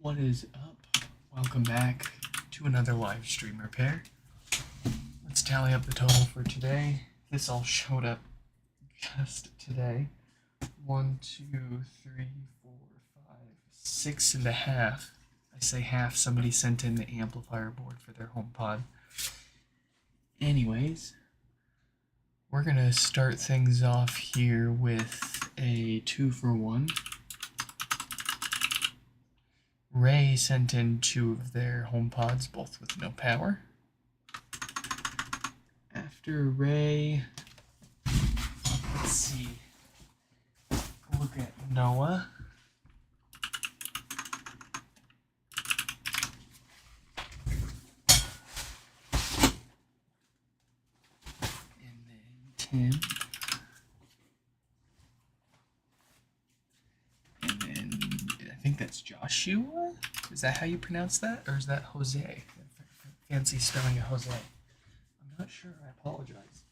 What is up? Welcome back to another live stream repair. Let's tally up the total for today. This all showed up just today. 1, 2, 3, 4, 5, 6.5. I say half, somebody sent in the amplifier board for their HomePod. Anyways, we're gonna start things off here with a 2-for-1. Ray sent in 2 of their HomePods, both with no power. After Ray, let's see, look at Noah. And then Tim. And then I think that's Joshua? Is that how you pronounce that? Or is that Jose? Fancy spelling of Jose. I'm not sure, I apologize.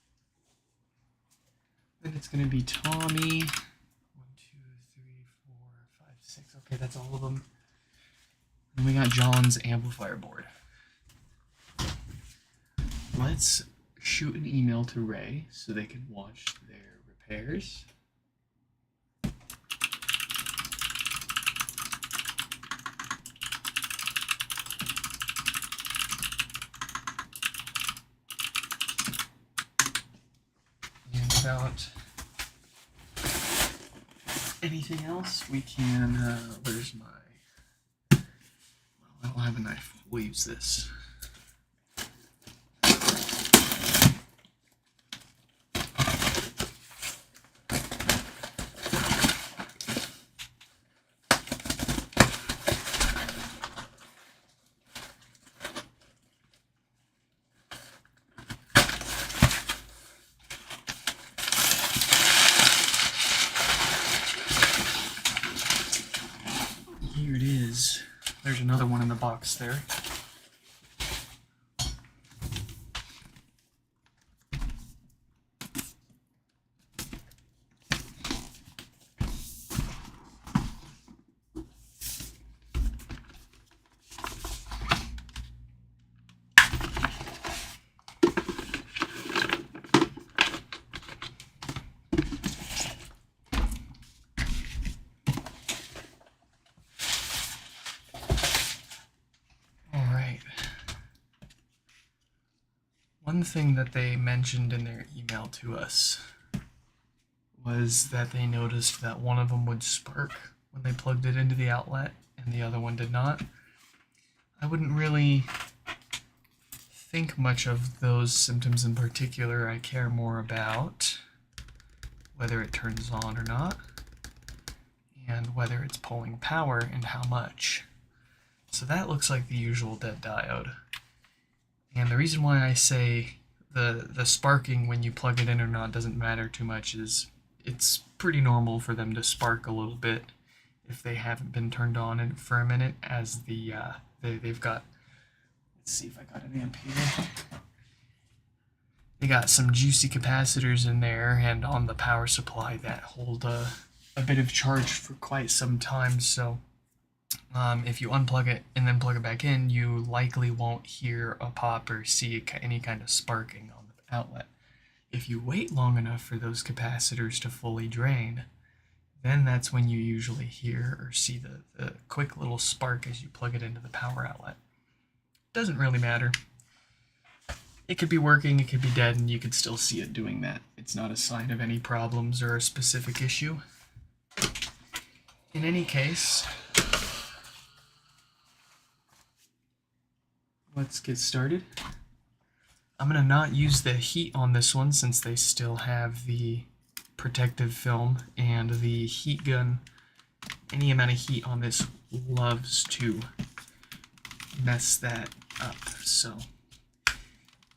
Then it's going to be Tommy. 1, 2, 3, 4, 5, 6. Okay, that's all of them. And we got John's amplifier board. Let's shoot an email to Ray so they can watch their repairs. Without anything else, we can, where's my, well, I don't have a knife, we'll use this. Here it is. There's another one in the box there. One thing that they mentioned in their email to us was that they noticed that one of them would spark when they plugged it into the outlet and the other one did not. I wouldn't really think much of those symptoms in particular. I care more about whether it turns on or not and whether it's pulling power and how much. So that looks like the usual dead diode. And the reason why I say the sparking when you plug it in or not doesn't matter too much is it's pretty normal for them to spark a little bit if they haven't been turned on for a minute, as they've got, let's see if I got an amp here. They got some juicy capacitors in there and on the power supply that hold a bit of charge for quite some time, so if you unplug it and then plug it back in, you likely won't hear a pop or see any kind of sparking on the outlet. If you wait long enough for those capacitors to fully drain, then that's when you usually hear or see the quick little spark as you plug it into the power outlet. Doesn't really matter. It could be working, it could be dead, and you could still see it doing that. It's not a sign of any problems or a specific issue. In any case, let's get started. I'm going to not use the heat on this one since they still have the protective film, and the heat gun, any amount of heat on this loves to mess that up. So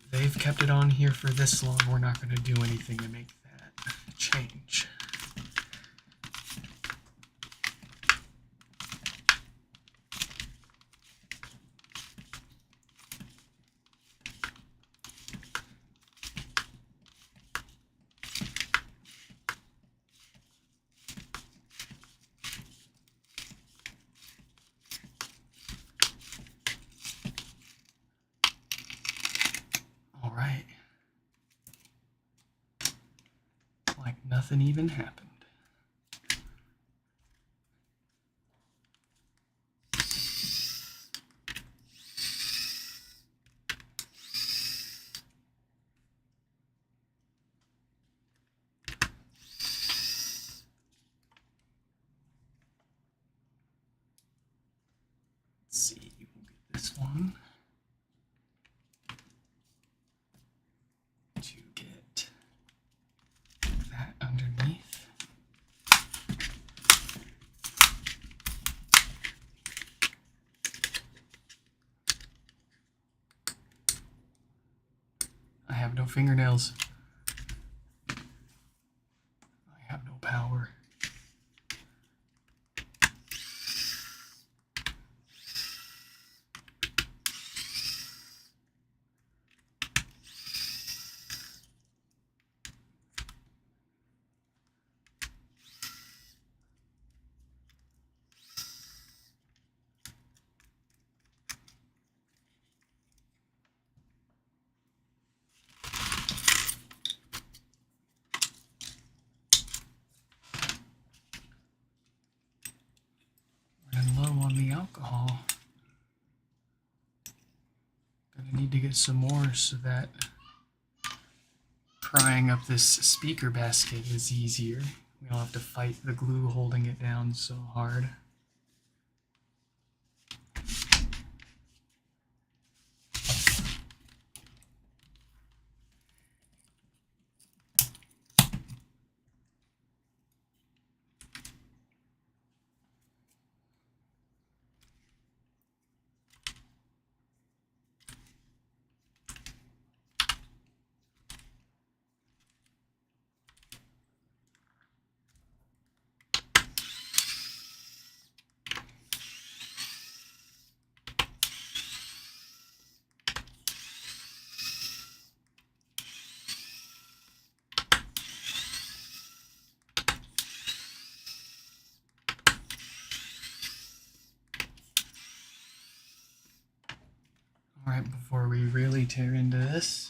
they've kept it on here for this long, we're not going to do anything to make that change. nothing even happened. Let's see, we'll get this one to get that underneath. I have no fingernails. I have no power. Running low on the alcohol. Gonna need to get some more so that prying up this speaker basket is easier. We don't have to fight the glue holding it down so hard. Alright, before we really tear into this,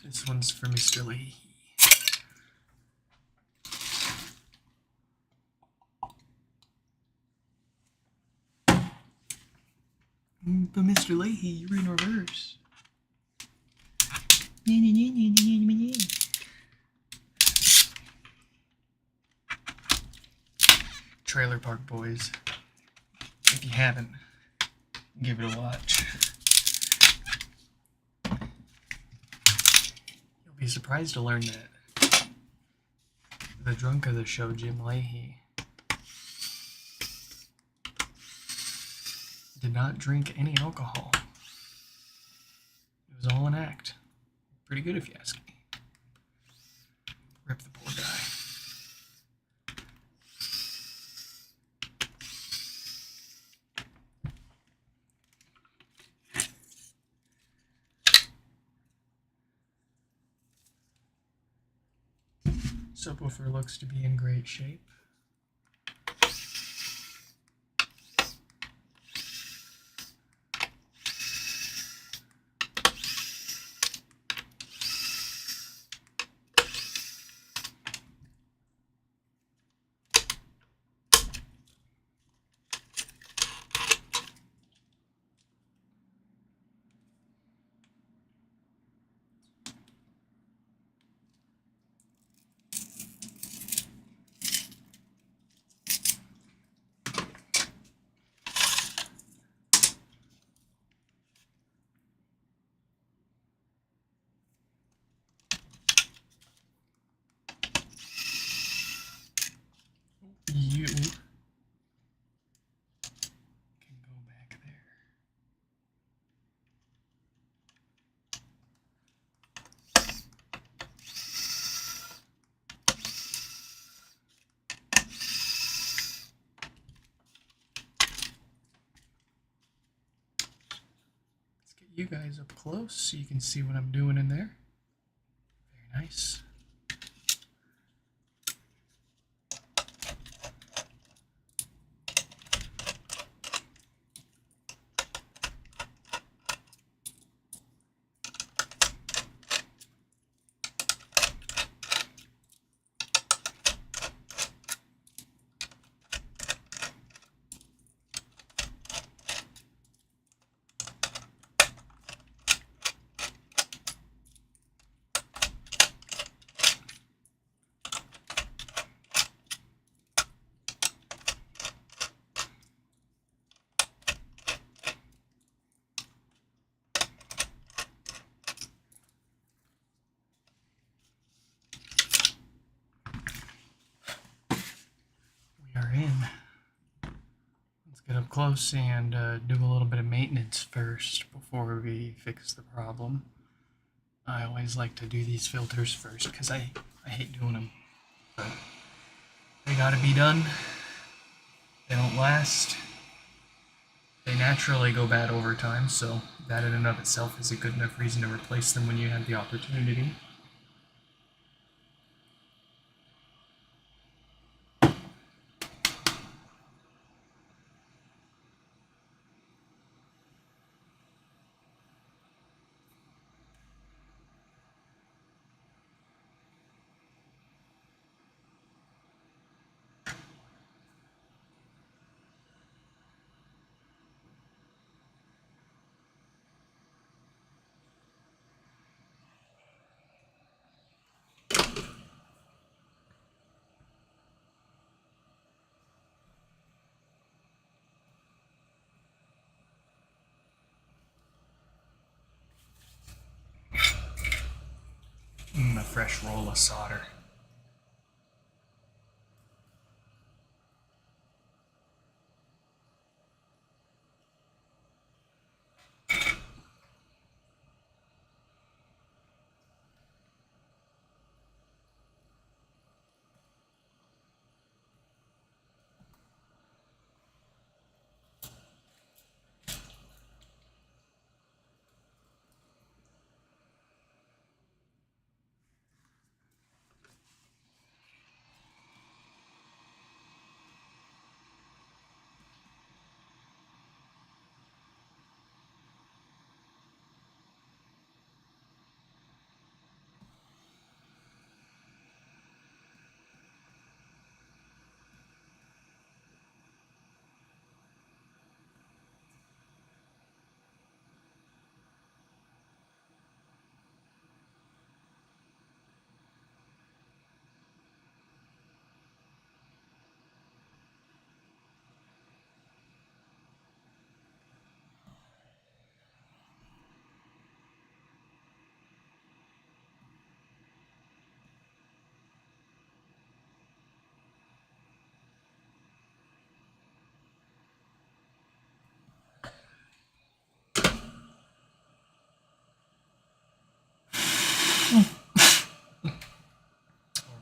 this one's for Mr. Leahy. But Mr. Leahy, you're in reverse. Trailer Park Boys. If you haven't, give it a watch. You'll be surprised to learn that the drunk of the show, Jim Leahy, did not drink any alcohol. It was all an act. Pretty good if you ask me. Rip the poor guy. Subwoofer looks to be in great shape. You can go back there. Let's get you guys up close so you can see what I'm doing in there. Very nice. close and do a little bit of maintenance first before we fix the problem. I always like to do these filters first because I hate doing them. But they gotta be done. They don't last. They naturally go bad over time, so that in and of itself is a good enough reason to replace them when you have the opportunity. A fresh roll of solder.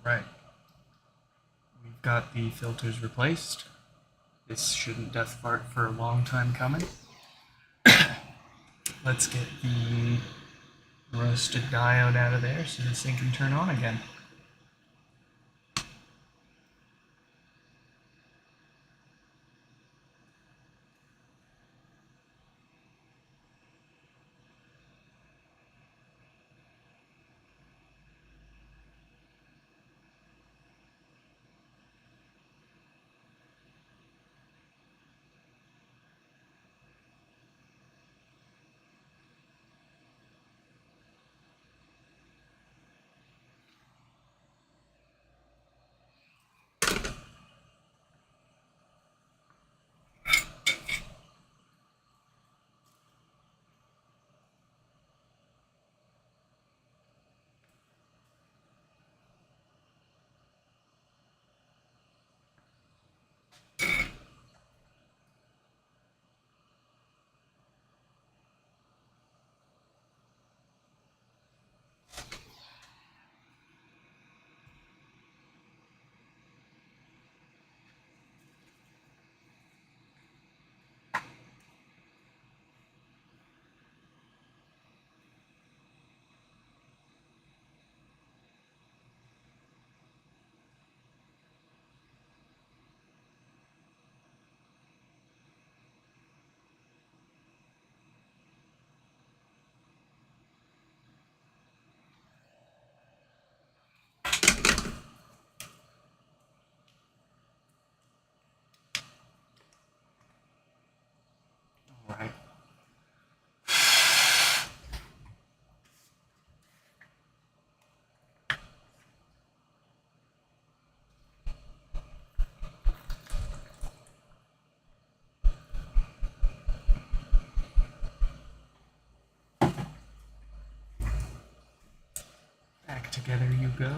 Alright. We've got the filters replaced. This shouldn't death fart for a long time coming. Let's get the roasted diode out of there so this thing can turn on again. Alright. Back together you go.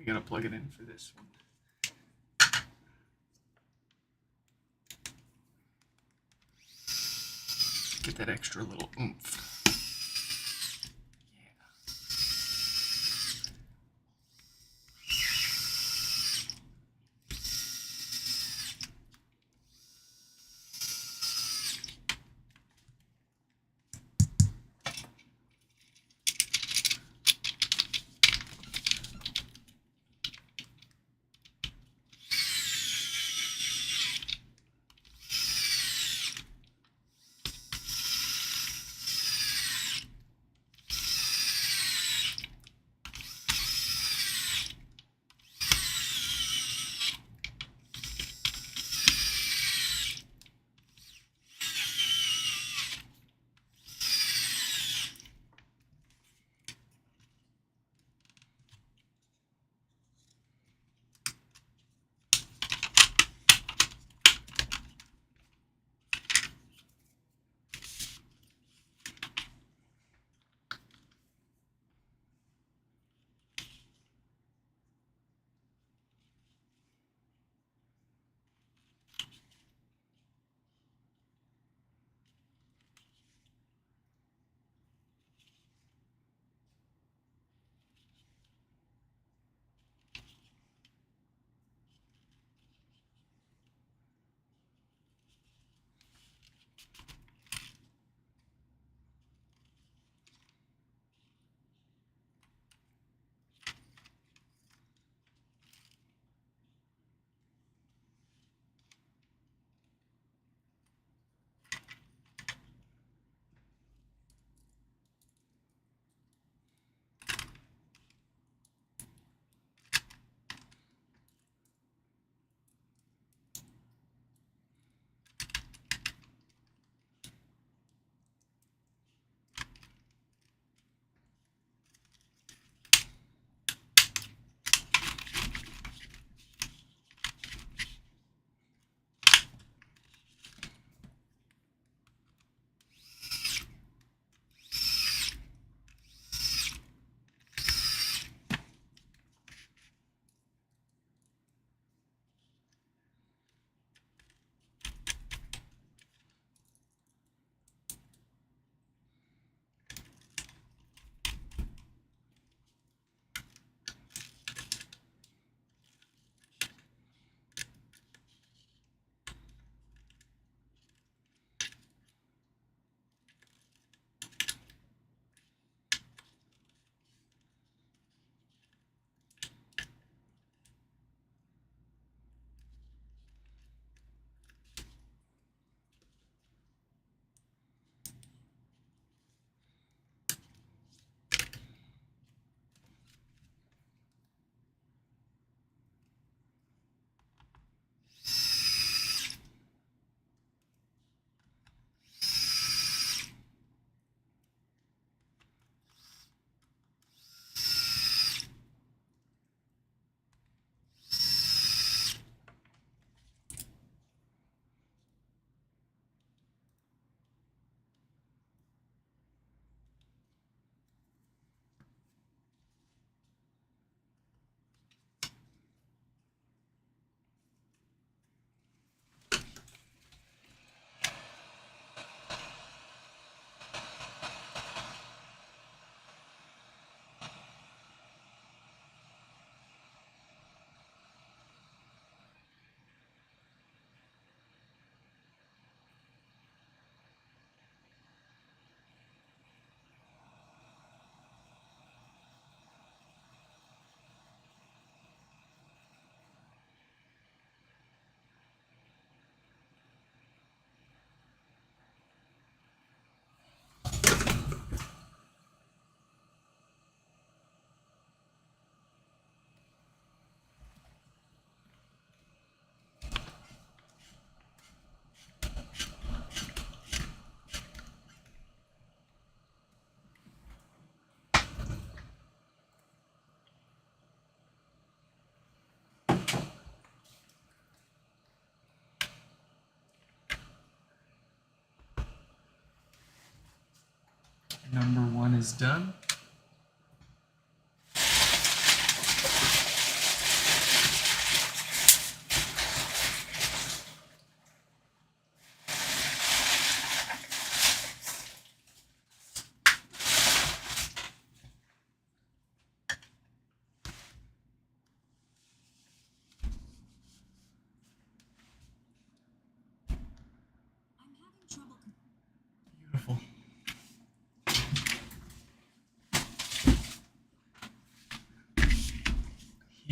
we gotta plug it in for this one. Get that extra little oomph. Number one is done.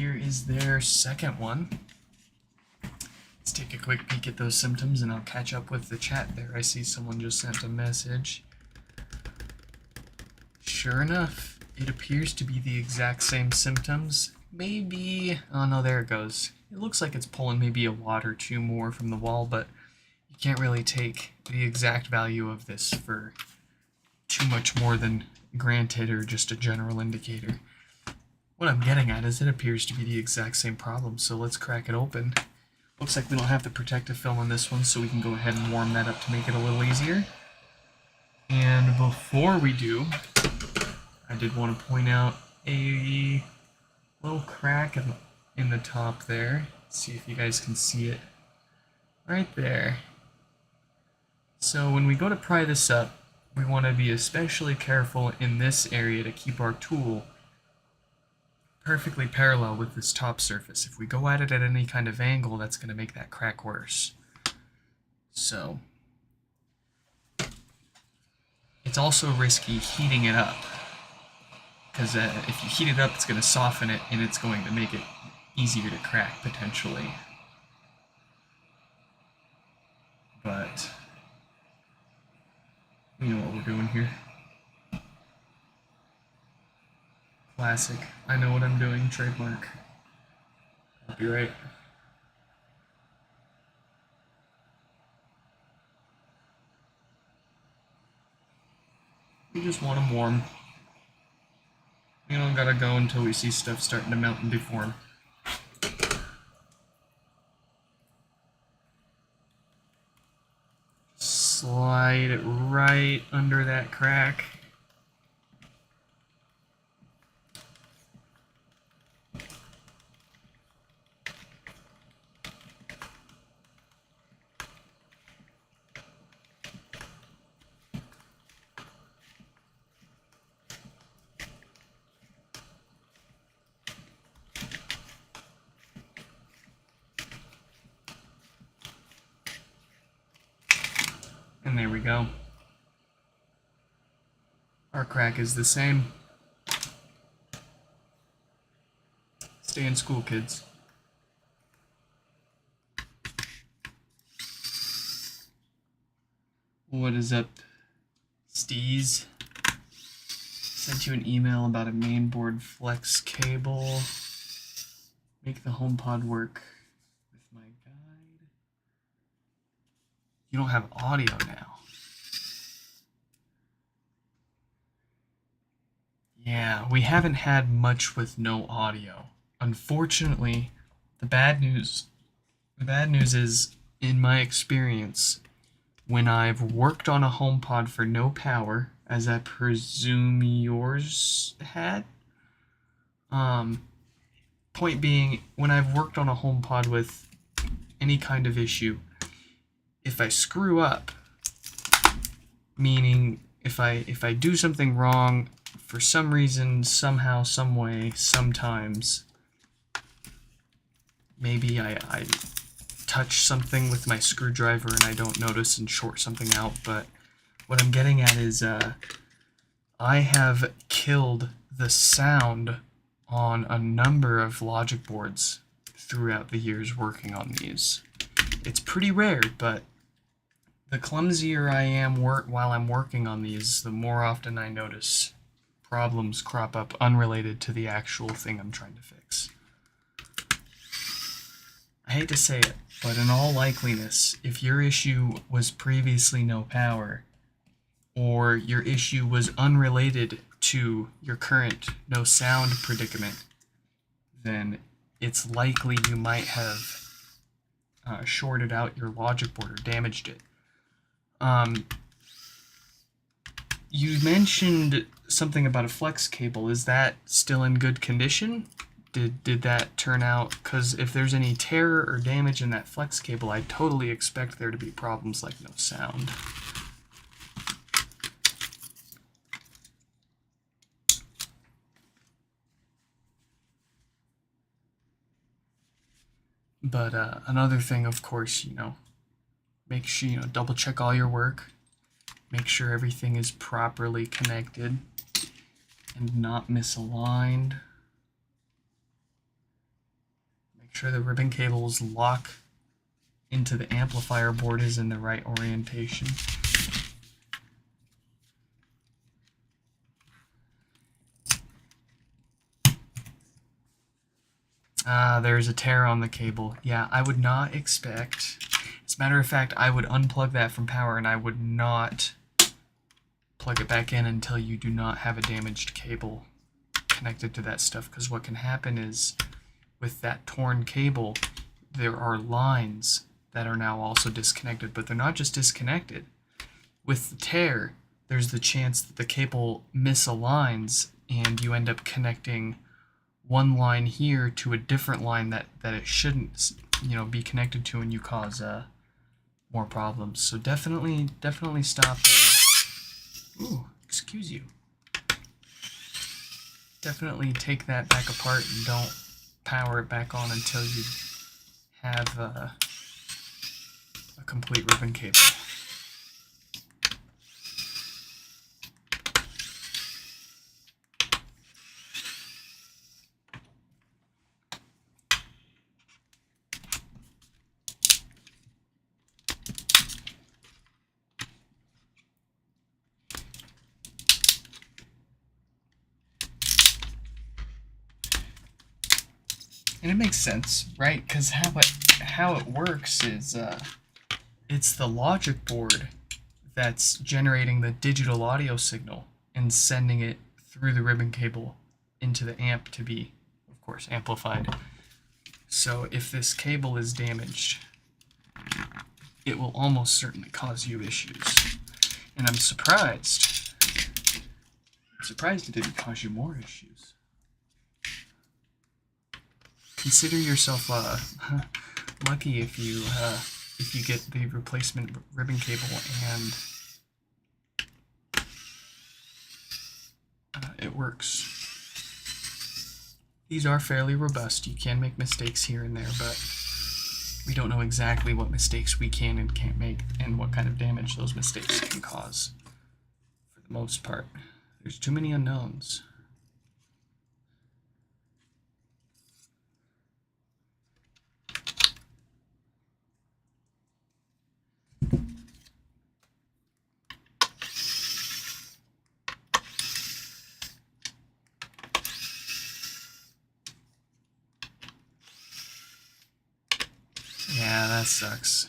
here is their second one. Let's take a quick peek at those symptoms and I'll catch up with the chat there. I see someone just sent a message. Sure enough, it appears to be the exact same symptoms. Maybe, oh no, there it goes. It looks like it's pulling maybe a watt or two more from the wall, but you can't really take the exact value of this for too much more than granted or just a general indicator. What I'm getting at is it appears to be the exact same problem, so let's crack it open. Looks like we don't have the protective film on this one, so we can go ahead and warm that up to make it a little easier. And before we do, I did want to point out a little crack in the top there. Let's see if you guys can see it. Right there. So when we go to pry this up, we want to be especially careful in this area to keep our tool perfectly parallel with this top surface. If we go at it at any kind of angle, that's going to make that crack worse. So it's also risky heating it up, because if you heat it up, it's going to soften it and it's going to make it easier to crack potentially. But we know what we're doing here. Classic. I know what I'm doing. Trademark. Copyright. We just want them warm. We don't gotta go until we see stuff starting to melt and deform. Slide it right under that crack. And there we go. Our crack is the same. Stay in school, kids. What is up, Steez? Sent you an email about a mainboard flex cable. Make the HomePod work with my guide. You don't have audio now. Yeah, we haven't had much with no audio. Unfortunately, the bad news is, in my experience, when I've worked on a HomePod for no power, as I presume yours had, point being, when I've worked on a HomePod with any kind of issue, if I screw up, meaning if I do something wrong for some reason, somehow, some way, sometimes, maybe I touch something with my screwdriver and I don't notice and short something out, but what I'm getting at is I have killed the sound on a number of logic boards throughout the years working on these. It's pretty rare, but the clumsier I am while I'm working on these, the more often I notice problems crop up unrelated to the actual thing I'm trying to fix. I hate to say it, but in all likeliness, if your issue was previously no power, or your issue was unrelated to your current no sound predicament, then it's likely you might have shorted out your logic board or damaged it. You mentioned something about a flex cable. Is that still in good condition? Did that turn out? Because if there's any tear or damage in that flex cable, I totally expect there to be problems like no sound. But another thing, of course, make sure, double check all your work. Make sure everything is properly connected and not misaligned. sure the ribbon cable's lock into the amplifier board is in the right orientation. There's a tear on the cable. Yeah, I would not expect... As a matter of fact, I would unplug that from power and I would not plug it back in until you do not have a damaged cable connected to that stuff, because what can happen is with that torn cable, there are lines that are now also disconnected, but they're not just disconnected. With the tear, there's the chance that the cable misaligns and you end up connecting one line here to a different line that it shouldn't, be connected to, and you cause more problems. So definitely stop. Ooh, excuse you. Definitely take that back apart and don't power it back on until you have a complete ribbon cable. And it makes sense, right? Because how it works is it's the logic board that's generating the digital audio signal and sending it through the ribbon cable into the amp to be, of course, amplified. So if this cable is damaged, it will almost certainly cause you issues. And I'm surprised it didn't cause you more issues. Consider yourself lucky if you get the replacement ribbon cable and it works. These are fairly robust. You can make mistakes here and there, but we don't know exactly what mistakes we can and can't make and what kind of damage those mistakes can cause. For the most part, there's too many unknowns. Yeah, that sucks.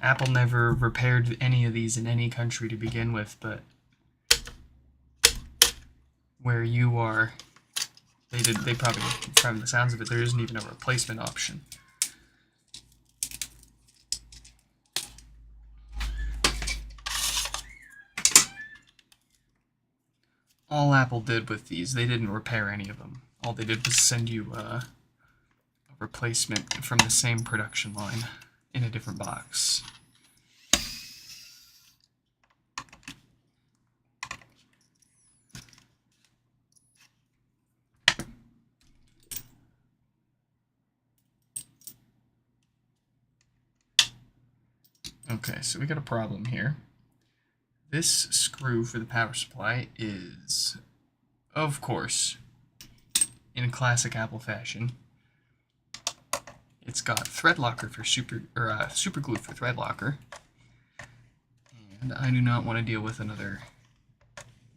Apple never repaired any of these in any country to begin with, but where you are, they probably, from the sounds of it, there isn't even a replacement option. All Apple did with these, they didn't repair any of them. All they did was send you a replacement from the same production line in a different box. Okay, so we got a problem here. This screw for the power supply is, of course, in classic Apple fashion, it's got thread locker for super glue for thread locker, and I do not want to deal with another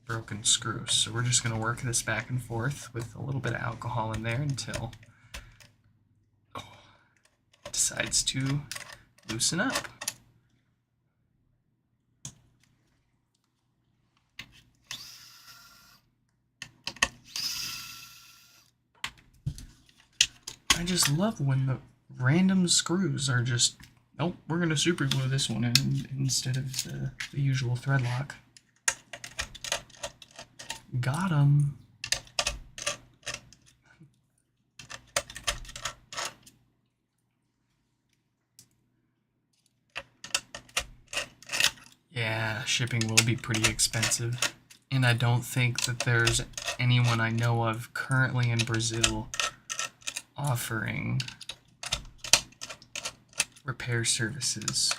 broken screw. So we're just going to work this back and forth with a little bit of alcohol in there until it decides to loosen up. I just love when the random screws are just, nope, we're going to super glue this one in instead of the usual thread lock. Got 'em. Yeah, shipping will be pretty expensive. And I don't think that there's anyone I know of currently in Brazil offering repair services.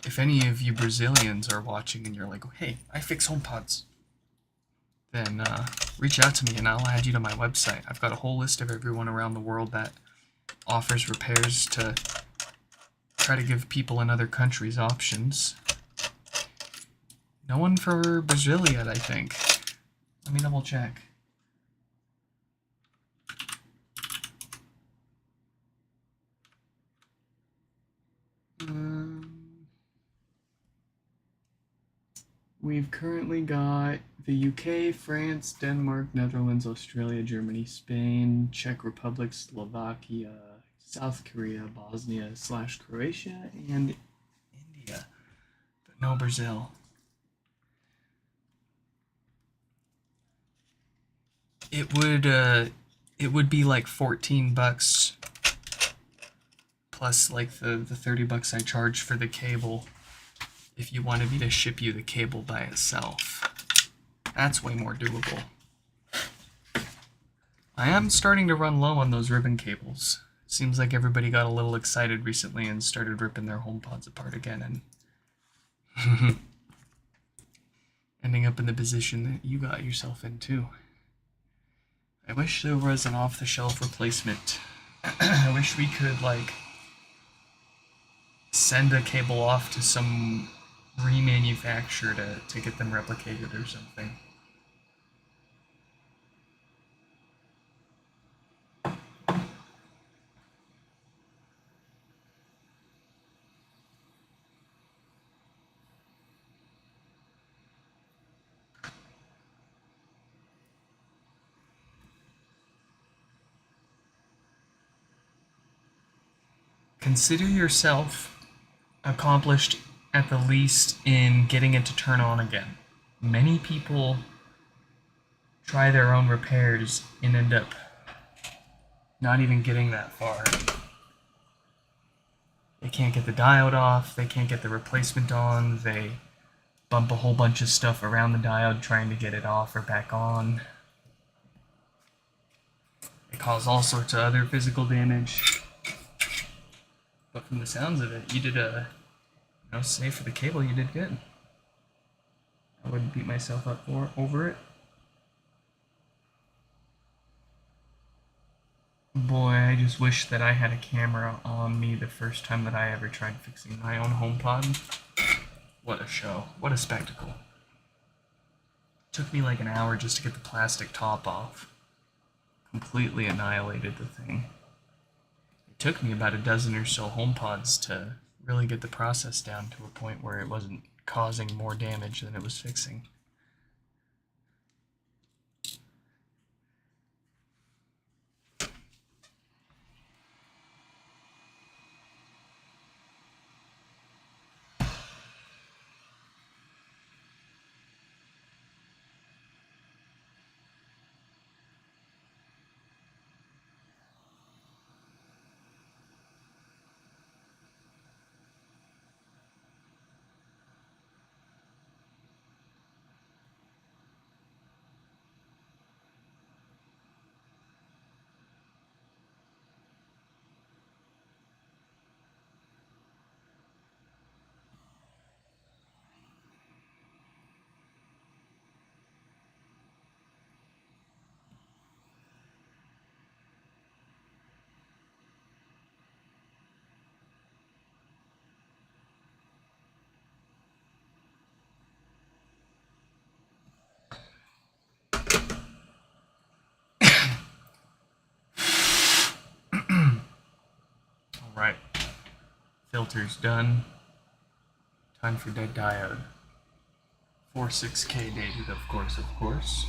If any of you Brazilians are watching and you're like, hey, I fix HomePods, then reach out to me and I'll add you to my website. I've got a whole list of everyone around the world that offers repairs to try to give people in other countries options. No one for Brazil yet, I think. Let me double check. We've currently got the UK, France, Denmark, Netherlands, Australia, Germany, Spain, Czech Republic, Slovakia, South Korea, Bosnia/Croatia, and India, but no Brazil. It would be like $14 plus like the $30 I charge for the cable if you wanted me to ship you the cable by itself. That's way more doable. I am starting to run low on those ribbon cables. Seems like everybody got a little excited recently and started ripping their HomePods apart again and ending up in the position that you got yourself in too. I wish there was an off-the-shelf replacement. I wish we could like send a cable off to some remanufacturer to get them replicated or something. Consider yourself accomplished at the least in getting it to turn on again. Many people try their own repairs and end up not even getting that far. They can't get the diode off, they can't get the replacement on, they bump a whole bunch of stuff around the diode trying to get it off or back on. They cause all sorts of other physical damage. But from the sounds of it, you did save for the cable, you did good. I wouldn't beat myself up over it. Boy, I just wish that I had a camera on me the first time that I ever tried fixing my own HomePod. What a show. What a spectacle. It took me like an hour just to get the plastic top off. Completely annihilated the thing. It took me about a dozen or so HomePods to really get the process down to a point where it wasn't causing more damage than it was fixing. Alright, filter's done. Time for dead diode. 46K dated, of course.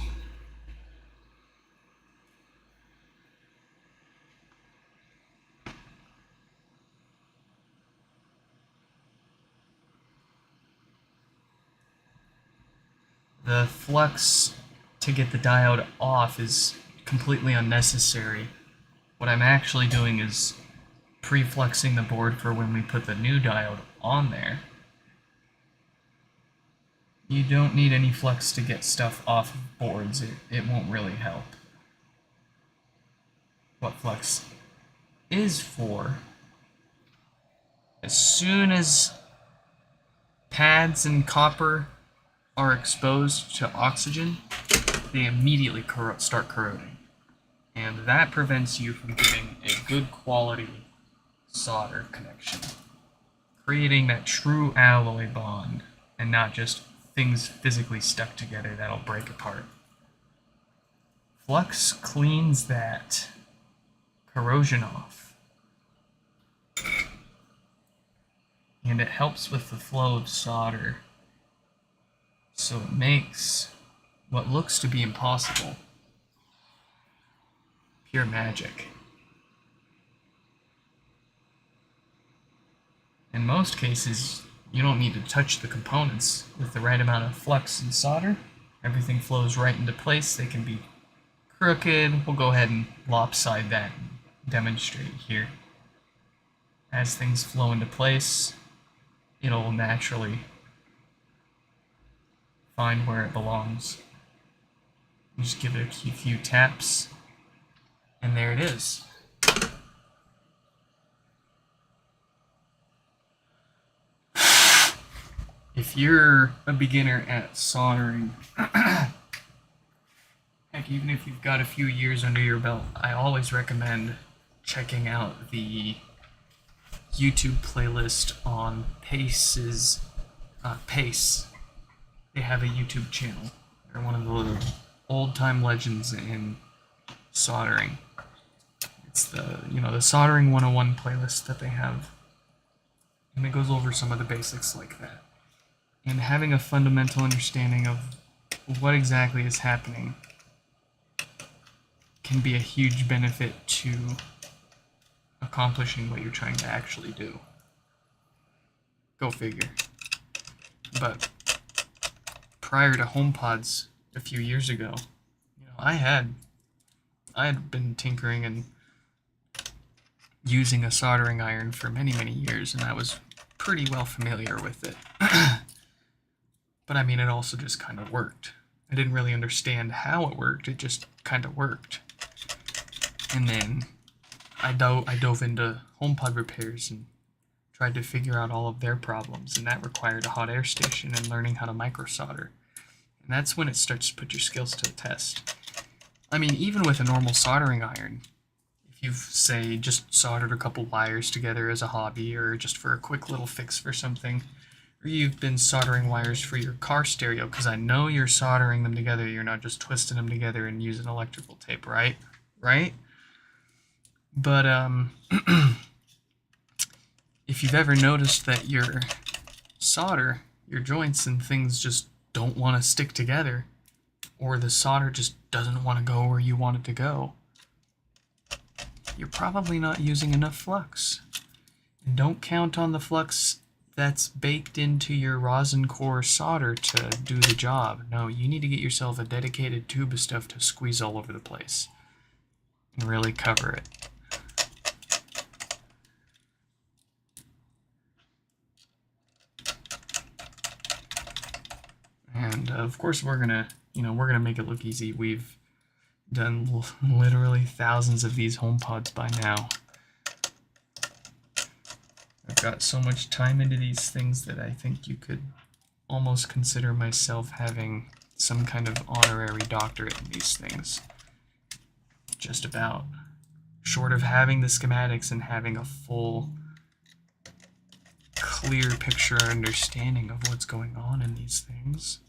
The flux to get the diode off is completely unnecessary. What I'm actually doing is pre-fluxing the board for when we put the new diode on there. You don't need any flux to get stuff off of boards. It won't really help. What flux is for, as soon as pads and copper are exposed to oxygen, they immediately start corroding. And that prevents you from getting a good quality solder connection, creating that true alloy bond and not just things physically stuck together that'll break apart. Flux cleans that corrosion off, and it helps with the flow of solder, so it makes what looks to be impossible pure magic. In most cases, you don't need to touch the components. With the right amount of flux and solder, everything flows right into place. They can be crooked. We'll go ahead and lopside that and demonstrate here. As things flow into place, it'll naturally find where it belongs. You just give it a few taps, and there it is. If you're a beginner at soldering, heck, even if you've got a few years under your belt, I always recommend checking out the YouTube playlist on Pace. They have a YouTube channel. They're one of the old-time legends in soldering. It's the Soldering 101 playlist that they have. And it goes over some of the basics like that. And having a fundamental understanding of what exactly is happening can be a huge benefit to accomplishing what you're trying to actually do. Go figure. But prior to HomePods a few years ago, I had been tinkering and using a soldering iron for many, many years, and I was pretty well familiar with it. But I mean, it also just kind of worked. I didn't really understand how it worked, it just kind of worked. And then I dove into HomePod repairs and tried to figure out all of their problems, and that required a hot air station and learning how to micro solder. And that's when it starts to put your skills to the test. I mean, even with a normal soldering iron, if you've, say, just soldered a couple wires together as a hobby or just for a quick little fix for something, or you've been soldering wires for your car stereo, because I know you're soldering them together, you're not just twisting them together and using electrical tape, right? Right? But, if you've ever noticed that your solder, your joints and things just don't want to stick together, or the solder just doesn't want to go where you want it to go, you're probably not using enough flux. And don't count on the flux that's baked into your rosin core solder to do the job. No, you need to get yourself a dedicated tube of stuff to squeeze all over the place and really cover it. And of course we're gonna make it look easy. We've done literally thousands of these HomePods by now. I've got so much time into these things that I think you could almost consider myself having some kind of honorary doctorate in these things. Just about. Short of having the schematics and having a full, clear picture or understanding of what's going on in these things,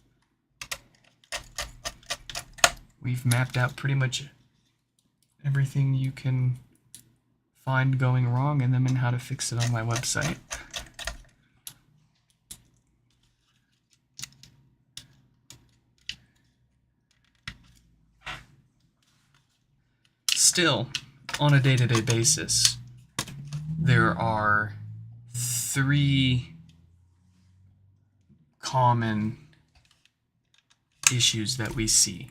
we've mapped out pretty much everything you can find going wrong in them and how to fix it on my website. Still, on a day-to-day basis, there are 3 common issues that we see.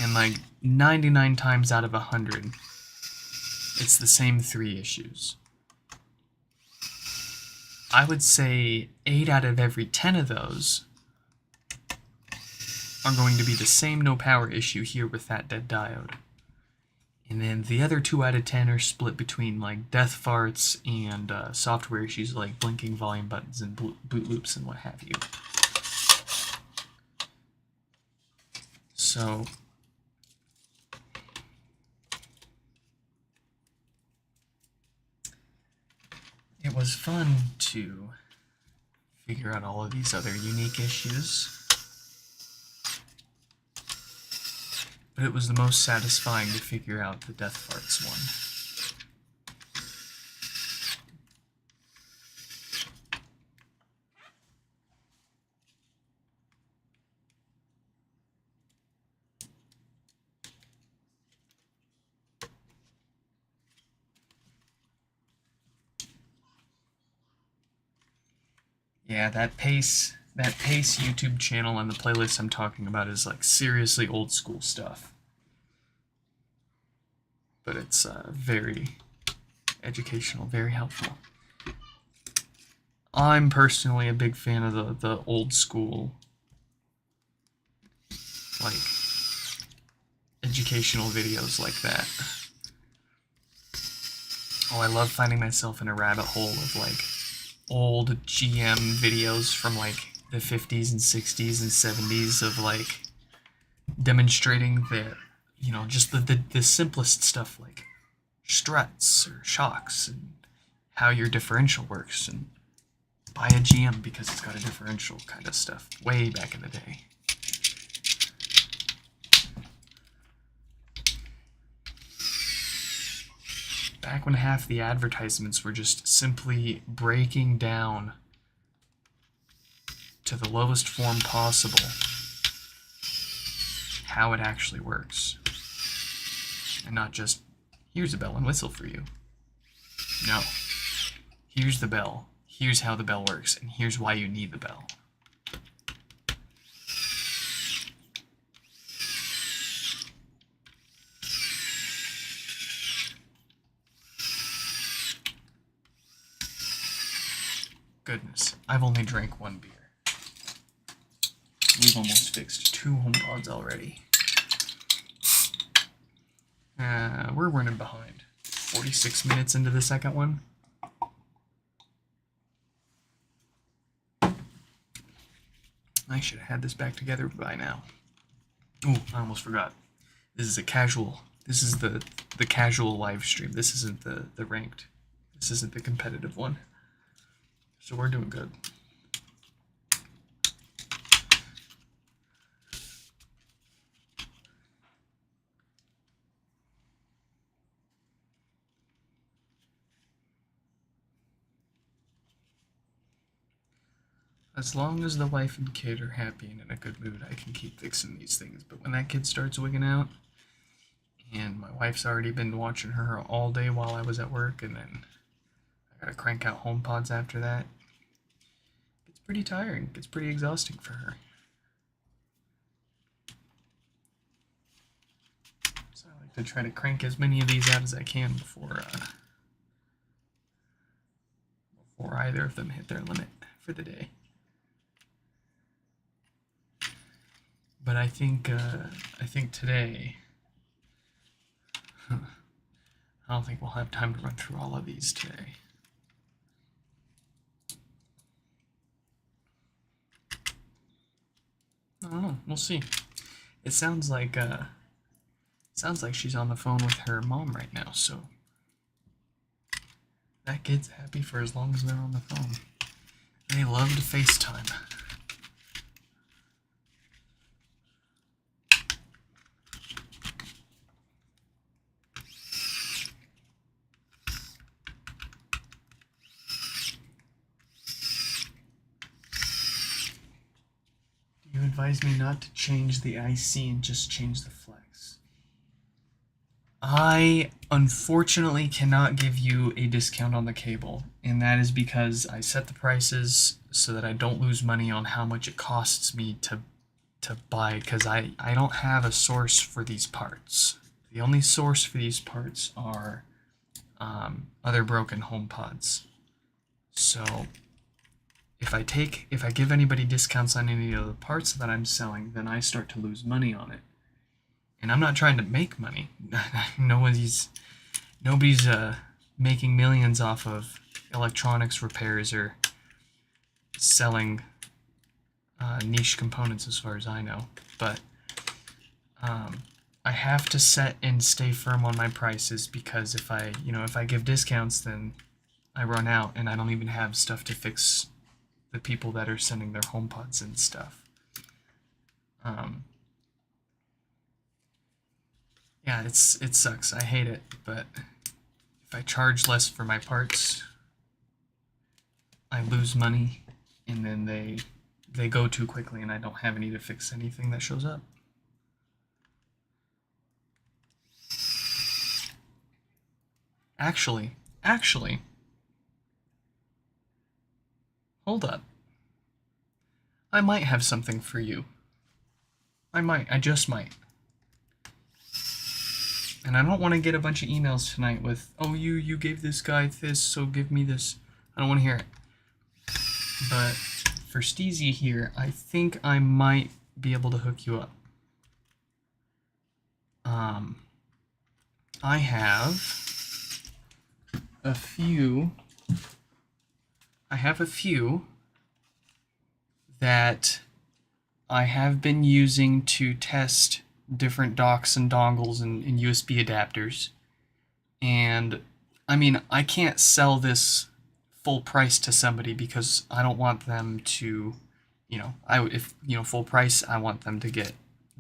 And like 99 times out of 100, it's the same 3 issues. I would say 8 out of every 10 of those are going to be the same no power issue here with that dead diode. And then the other 2 out of 10 are split between like death farts and software issues like blinking volume buttons and boot loops and what have you. So it was fun to figure out all of these other unique issues, but it was the most satisfying to figure out the death farts one. Yeah, that Pace YouTube channel and the playlist I'm talking about is like seriously old school stuff. But it's very educational, very helpful. I'm personally a big fan of the old school, like, educational videos like that. Oh, I love finding myself in a rabbit hole of, like, old GM videos from, like, the 50s and 60s and 70s of, like, demonstrating the, you know, just the simplest stuff, like struts or shocks and how your differential works, and buy a GM because it's got a differential kind of stuff, way back in the day. Back when half the advertisements were just simply breaking down to the lowest form possible how it actually works. And not just, here's a bell and whistle for you. No. Here's the bell. Here's how the bell works, and here's why you need the bell. Goodness, I've only drank one beer. We've almost fixed 2 HomePods already. We're running behind. 46 minutes into the second one. I should have had this back together by now. Ooh, I almost forgot. This is a casual. This is the casual live stream. This isn't the ranked. This isn't the competitive one. So we're doing good. As long as the wife and kid are happy and in a good mood, I can keep fixing these things. But when that kid starts wigging out, and my wife's already been watching her all day while I was at work, and then I gotta crank out HomePods after that, it's pretty tiring. It's pretty exhausting for her. So I like to try to crank as many of these out as I can before either of them hit their limit for the day. But I think today, I don't think we'll have time to run through all of these today. I don't know. We'll see. It sounds like she's on the phone with her mom right now. So that kid's happy for as long as they're on the phone. They love to FaceTime. You advised me not to change the IC and just change the flex. I unfortunately cannot give you a discount on the cable, and that is because I set the prices so that I don't lose money on how much it costs me to buy, because I don't have a source for these parts. The only source for these parts are other broken HomePods. So if I give anybody discounts on any of the parts that I'm selling, then I start to lose money on it. And I'm not trying to make money. Nobody's making millions off of electronics repairs or selling niche components, as far as I know. But I have to set and stay firm on my prices because if I give discounts, then I run out and I don't even have stuff to fix the people that are sending their HomePods and stuff. Yeah, it sucks. I hate it, but if I charge less for my parts, I lose money, and then they go too quickly, and I don't have any to fix anything that shows up. Actually, hold up. I might have something for you. I just might. And I don't want to get a bunch of emails tonight with, oh, you gave this guy this, so give me this. I don't want to hear it. But for Steezy here, I think I might be able to hook you up. I have a few that I have been using to test different docks and dongles and USB adapters. And I mean, I can't sell this full price to somebody because I don't want them to, full price, I want them to get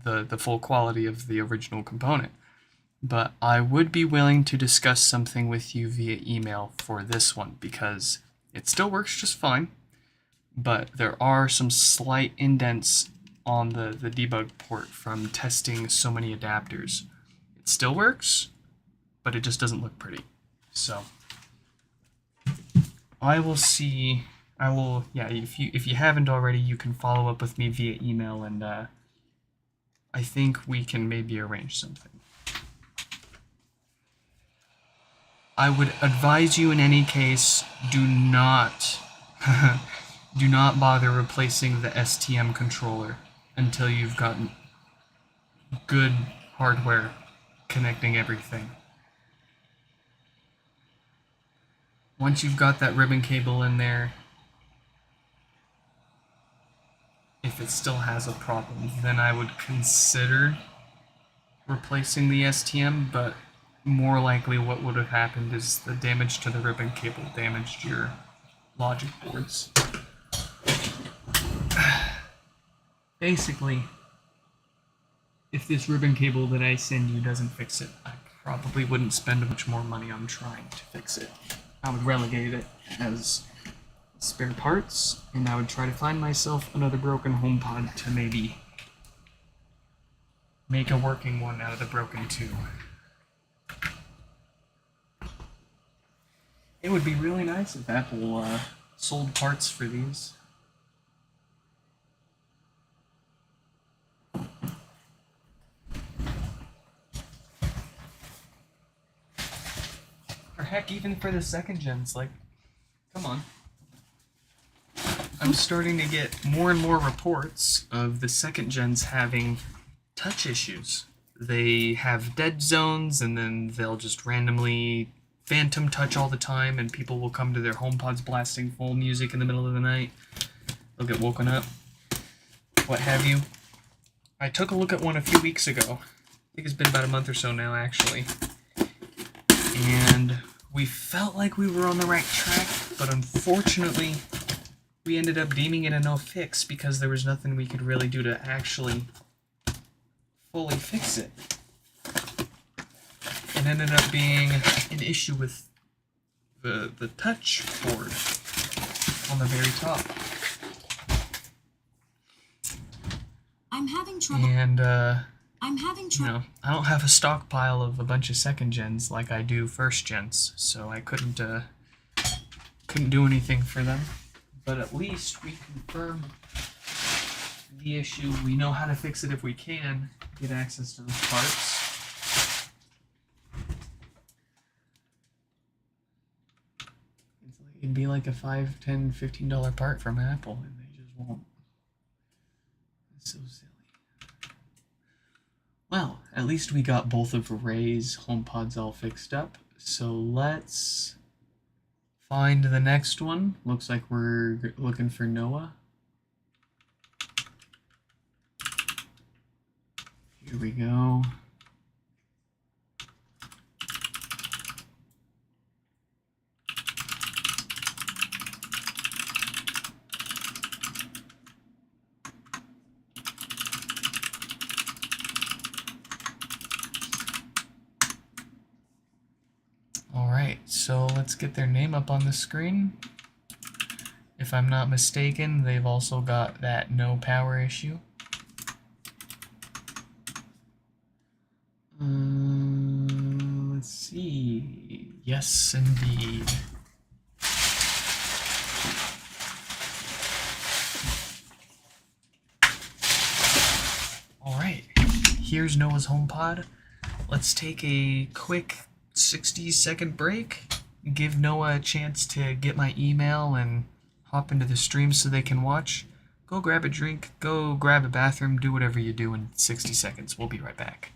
the full quality of the original component. But I would be willing to discuss something with you via email for this one because it still works just fine, but there are some slight indents on the debug port from testing so many adapters. It still works, but it just doesn't look pretty. So if you haven't already, you can follow up with me via email, and I think we can maybe arrange something. I would advise you in any case, do not bother replacing the STM controller until you've gotten good hardware connecting everything. Once you've got that ribbon cable in there, if it still has a problem, then I would consider replacing the STM, but more likely what would have happened is the damage to the ribbon cable damaged your logic boards. Basically, if this ribbon cable that I send you doesn't fix it, I probably wouldn't spend much more money on trying to fix it. I would relegate it as spare parts, and I would try to find myself another broken HomePod to maybe make a working one out of the broken two. It would be really nice if Apple sold parts for these. Or heck, even for the second gens, like, come on. I'm starting to get more and more reports of the second gens having touch issues. They have dead zones, and then they'll just randomly phantom touch all the time, and people will come to their HomePods blasting full music in the middle of the night. They'll get woken up, what have you. I took a look at one a few weeks ago. I think it's been about a month or so now, actually. And we felt like we were on the right track, but unfortunately, we ended up deeming it a no fix because there was nothing we could really do to actually fully fix it. It ended up being an issue with the touch board on the very top. I'm having trouble. And I'm having trouble. I don't have a stockpile of a bunch of second gens like I do first gens, so I couldn't do anything for them. But at least we confirmed the issue. We know how to fix it if we can get access to those parts. It'd be like a $5, $10, $15 part from Apple, and they just won't. It's so silly. Well, at least we got both of Ray's HomePods all fixed up, so let's find the next one. Looks like we're looking for Noah. Here we go. Alright, so let's get their name up on the screen. If I'm not mistaken, they've also got that no power issue. Let's see. Yes, indeed. Alright, here's Noah's HomePod. Let's take a quick 60-second break. Give Noah a chance to get my email and hop into the stream so they can watch. Go grab a drink, go grab a bathroom, do whatever you do in 60 seconds. We'll be right back.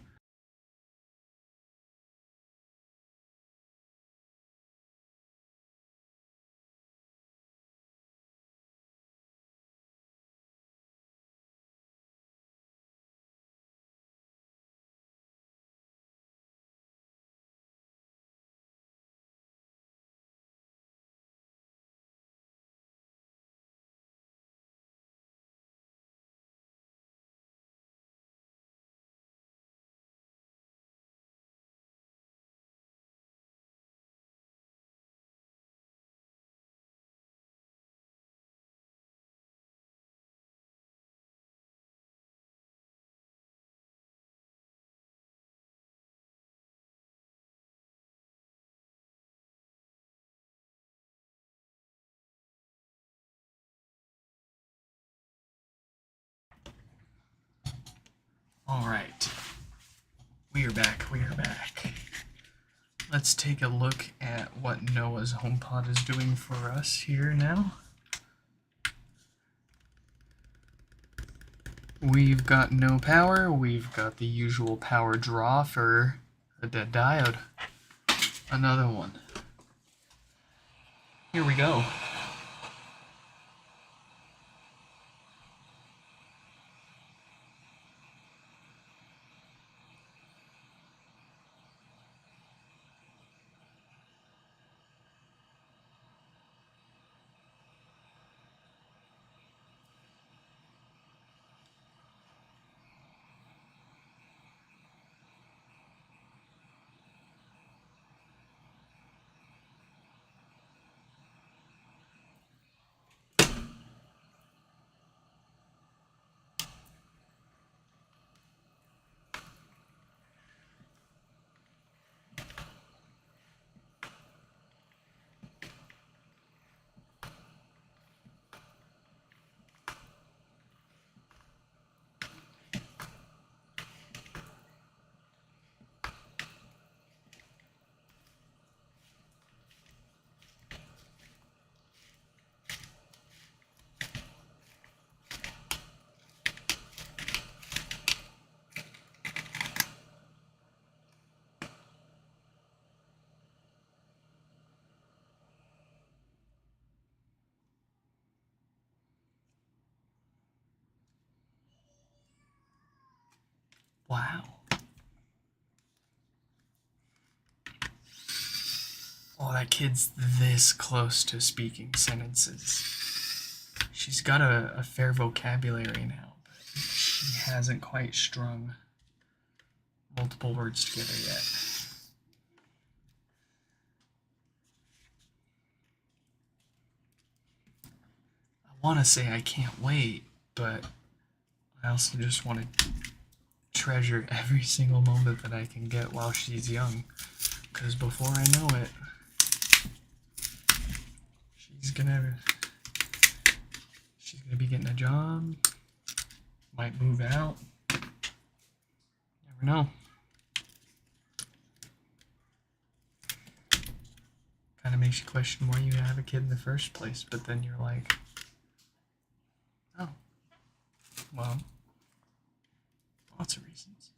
Alright, we are back. Let's take a look at what Noah's HomePod is doing for us here now. We've got no power, we've got the usual power draw for a dead diode. Another one. Here we go. Wow. Oh, that kid's this close to speaking sentences. She's got a fair vocabulary now, but she hasn't quite strung multiple words together yet. I want to say I can't wait, but I also just want to treasure every single moment that I can get while she's young, because before I know it, she's gonna be getting a job, might move out, never know. Kind of makes you question why you have a kid in the first place, but then you're like, oh, well, lots of reasons.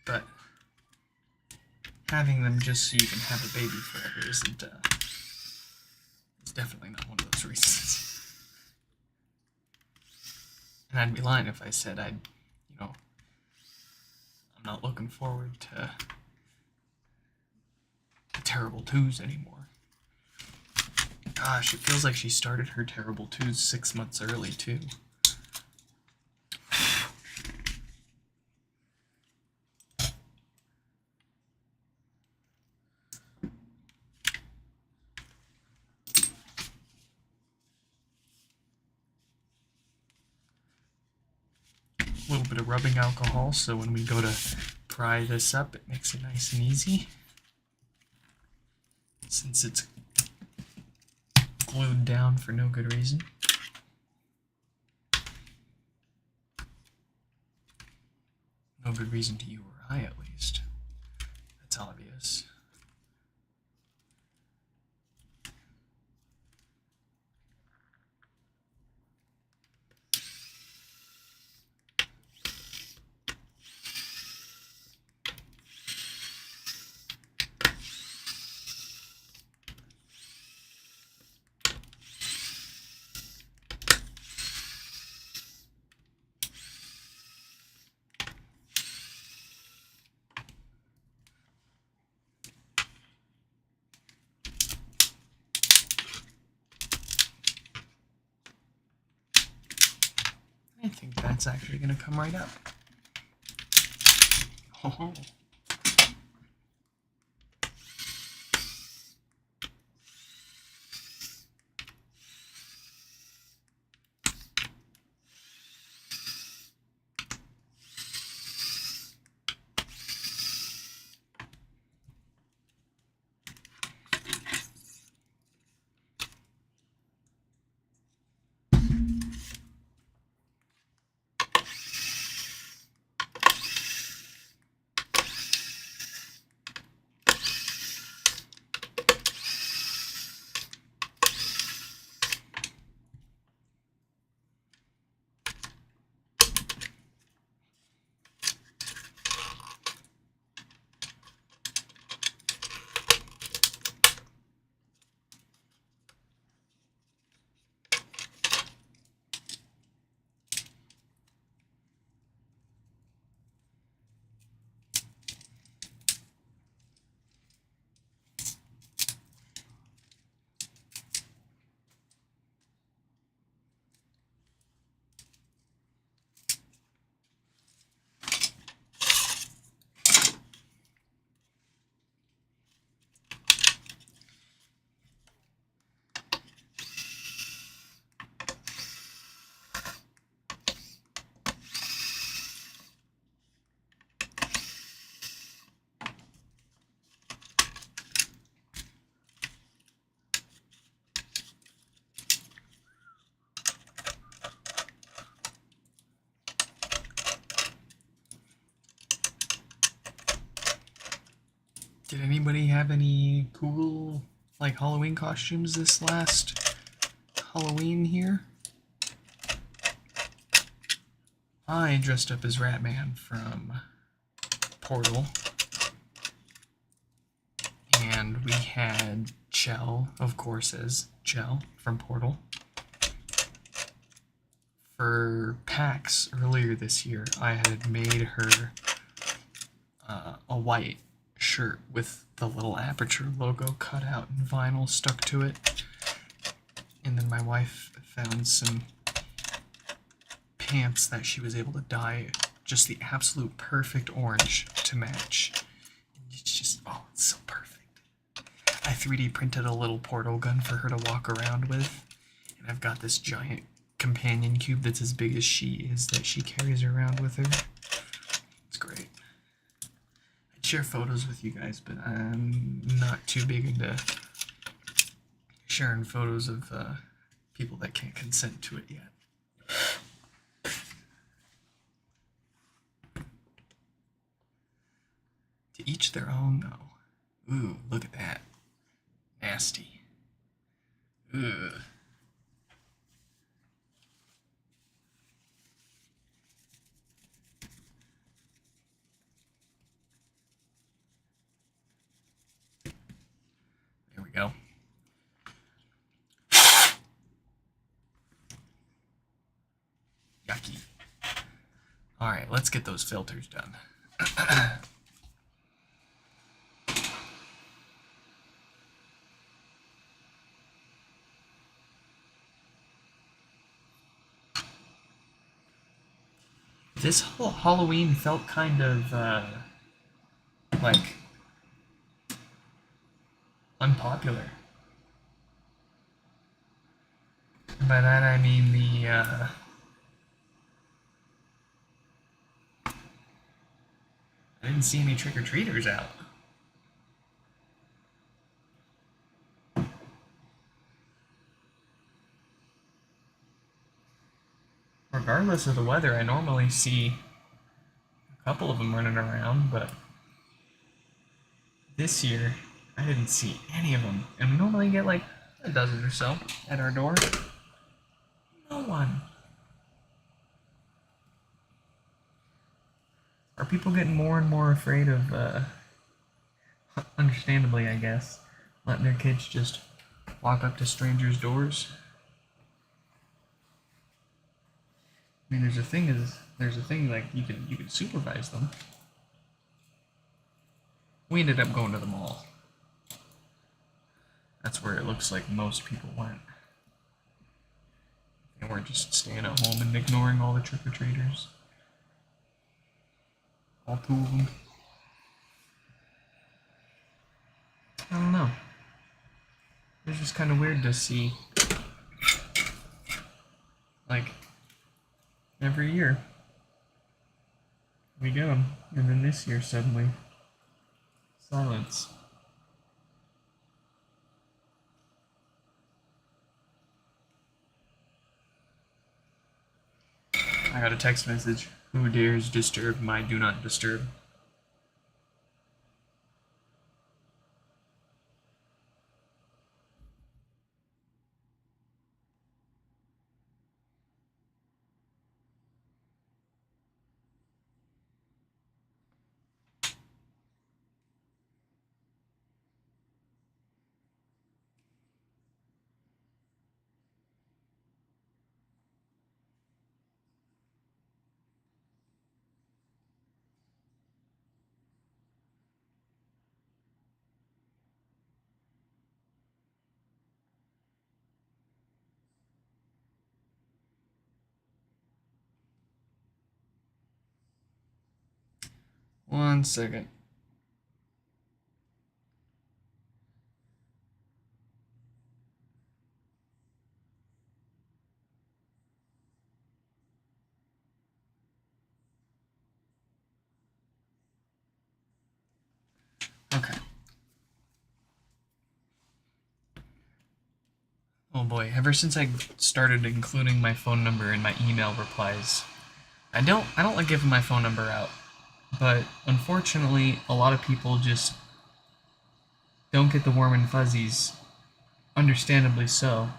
But having them just so you can have a baby forever isn't, it's definitely not one of those reasons. And I'd be lying if I said I'm not looking forward to the terrible twos anymore. Gosh, it feels like she started her terrible twos 6 months early, too. A little bit of rubbing alcohol, so when we go to pry this up, it makes it nice and easy. Since it's glued down for no good reason. No good reason to you or I, at least. That's obvious. I think that's actually going to come right up. Oh. Did anybody have any cool, like, Halloween costumes this last Halloween here? I dressed up as Ratman from Portal. And we had Chell, of course, as Chell from Portal. For PAX earlier this year, I had made her a white shirt with the little Aperture logo cut out in vinyl stuck to it. And then my wife found some pants that she was able to dye just the absolute perfect orange to match. It's just, oh, it's so perfect. I 3D printed a little portal gun for her to walk around with. And I've got this giant companion cube that's as big as she is that she carries around with her. It's great. I'd share photos with you guys, but I'm not too big into sharing photos of people that can't consent to it yet. To each their own, though. Ooh, look at that. Nasty. Ugh. There we go. yucky. Alright, let's get those filters done. This whole Halloween felt kind of, like, unpopular. By that I mean I didn't see any trick-or-treaters out. Regardless of the weather, I normally see a couple of them running around, but this year I didn't see any of them. And we normally get like a dozen or so at our door. No one. Are people getting more and more afraid of, understandably, I guess, letting their kids just walk up to strangers' doors? I mean, there's a thing like you can supervise them. We ended up going to the mall. That's where it looks like most people went. And we're just staying at home and ignoring all the trick-or-treaters. All two of them. I don't know. It's just kind of weird to see, like, every year we get them, and then this year suddenly, silence. I got a text message. Who dares disturb my do not disturb? One second. Okay. Oh boy, ever since I started including my phone number in my email replies, I don't like giving my phone number out. But unfortunately, a lot of people just don't get the warm and fuzzies, understandably so,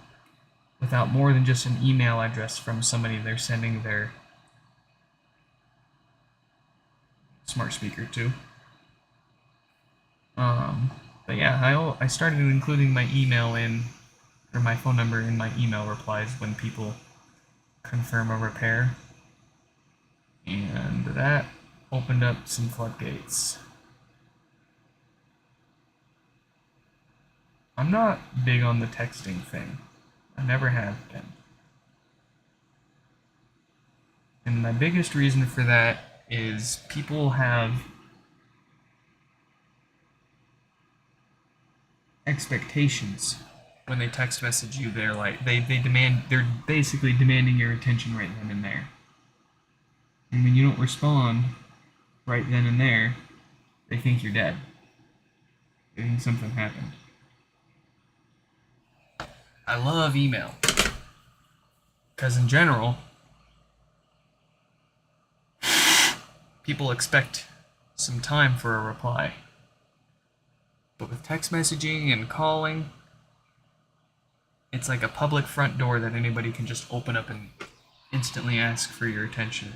without more than just an email address from somebody they're sending their smart speaker to. But yeah, I started including my email in, or my phone number in my email replies when people confirm a repair. And that opened up some floodgates. I'm not big on the texting thing. I never have been. And my biggest reason for that is people have expectations when they text message you. They're like they're basically demanding your attention right then and there. And when you don't respond right then and there, they think you're dead. They think something happened. I love email. Because in general, people expect some time for a reply. But with text messaging and calling, it's like a public front door that anybody can just open up and instantly ask for your attention.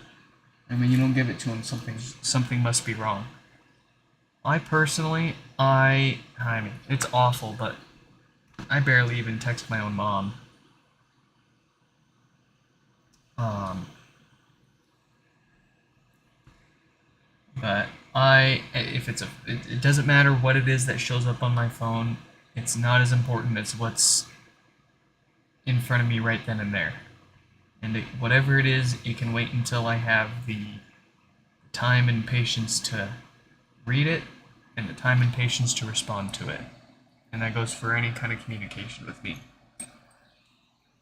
And when you don't give it to them, something must be wrong. I personally, I mean, it's awful, but I barely even text my own mom. But if it doesn't matter what it is that shows up on my phone. It's not as important as what's in front of me right then and there. And whatever it is, it can wait until I have the time and patience to read it and the time and patience to respond to it. And that goes for any kind of communication with me.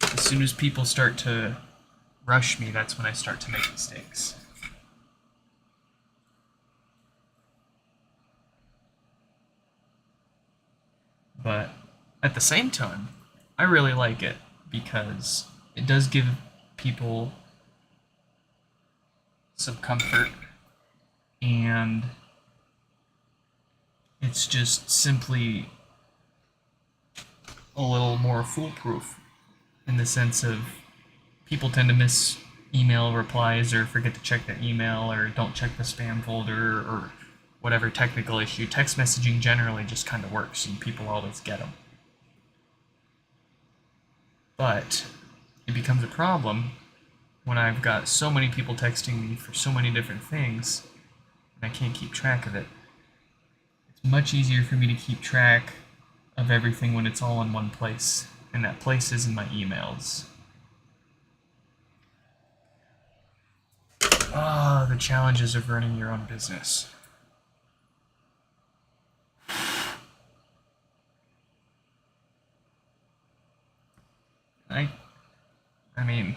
As soon as people start to rush me, that's when I start to make mistakes. But at the same time, I really like it because it does give people some comfort, and it's just simply a little more foolproof in the sense of people tend to miss email replies or forget to check their email or don't check the spam folder or whatever technical issue. Text messaging generally just kind of works and people always get them. But it becomes a problem when I've got so many people texting me for so many different things and I can't keep track of it. It's much easier for me to keep track of everything when it's all in one place, and that place is in my emails. The challenges of running your own business. I mean,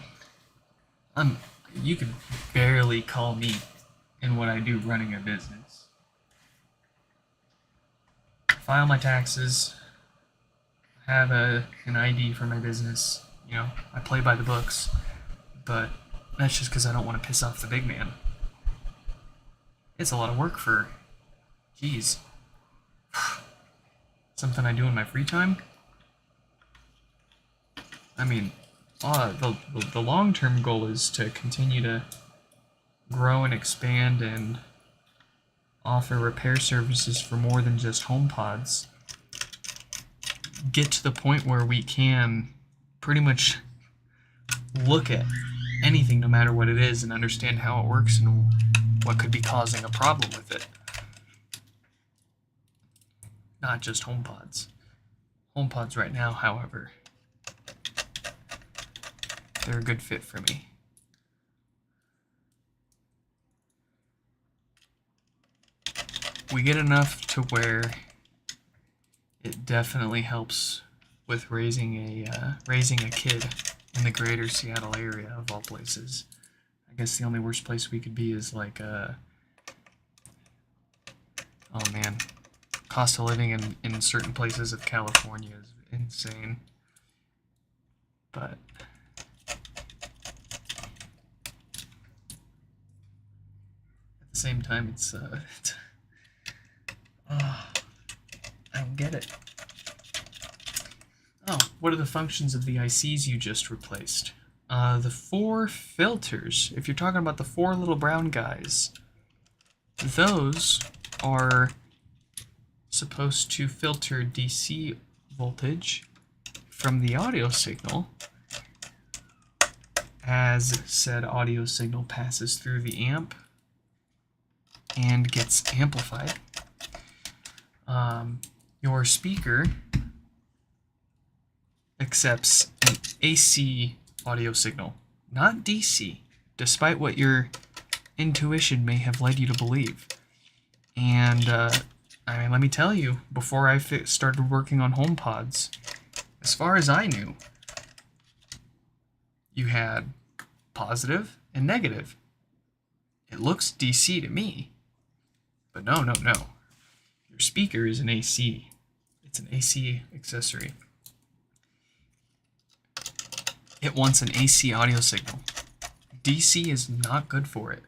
you could barely call me in what I do running a business. File my taxes, have an ID for my business, I play by the books, but that's just because I don't want to piss off the big man. It's a lot of work for, geez, something I do in my free time. I mean, the long-term goal is to continue to grow and expand and offer repair services for more than just HomePods. Get to the point where we can pretty much look at anything, no matter what it is, and understand how it works and what could be causing a problem with it. Not just HomePods. HomePods right now, however, they're a good fit for me. We get enough to where it definitely helps with raising a kid in the greater Seattle area, of all places. I guess the only worst place we could be is like oh man, cost of living in certain places of California is insane. But at the same time, it's I don't get it. Oh, what are the functions of the ICs you just replaced? The 4 filters, if you're talking about the 4 little brown guys, those are supposed to filter DC voltage from the audio signal as said audio signal passes through the amp and gets amplified. Your speaker accepts an AC audio signal, not DC, despite what your intuition may have led you to believe. And I mean, let me tell you, before I started working on HomePods, as far as I knew, you had positive and negative. It looks DC to me, but no. Your speaker is an AC. It's an AC accessory. It wants an AC audio signal. DC is not good for it.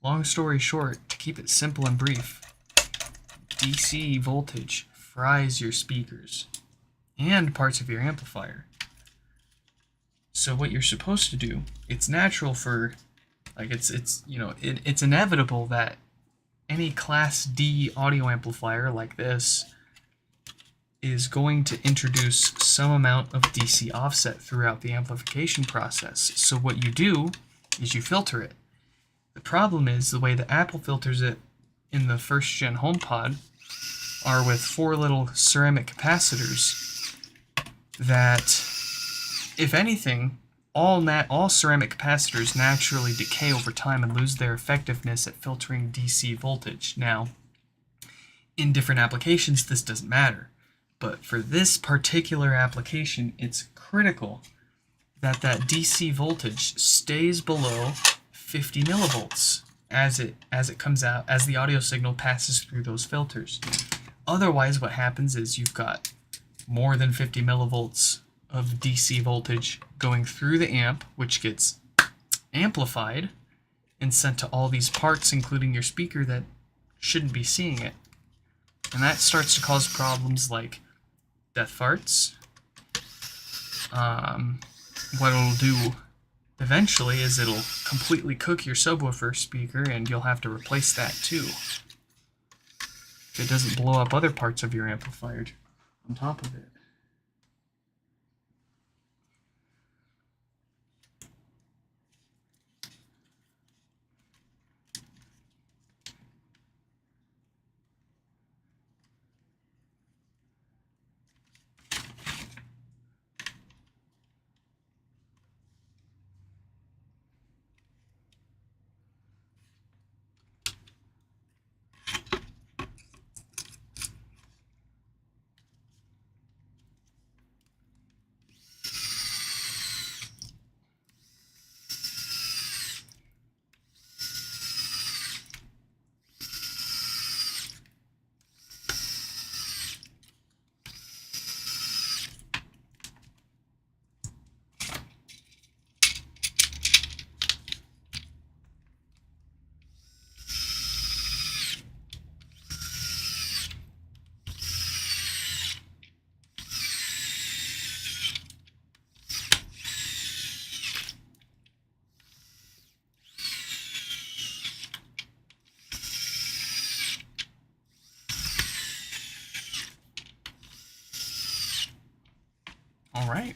Long story short, to keep it simple and brief, DC voltage fries your speakers and parts of your amplifier. So what you're supposed to do, it's natural for, like it's inevitable that any Class D audio amplifier like this is going to introduce some amount of DC offset throughout the amplification process. So what you do is you filter it. The problem is the way that Apple filters it in the first gen HomePod are with 4 little ceramic capacitors that, if anything, all ceramic capacitors naturally decay over time and lose their effectiveness at filtering DC voltage. Now, in different applications, this doesn't matter. But for this particular application, it's critical that DC voltage stays below 50 millivolts as it comes out, as the audio signal passes through those filters. Otherwise, what happens is you've got more than 50 millivolts of DC voltage going through the amp, which gets amplified and sent to all these parts, including your speaker, that shouldn't be seeing it. And that starts to cause problems like death farts. What it'll do eventually is it'll completely cook your subwoofer speaker, and you'll have to replace that too, if it doesn't blow up other parts of your amplifier on top of it. All right.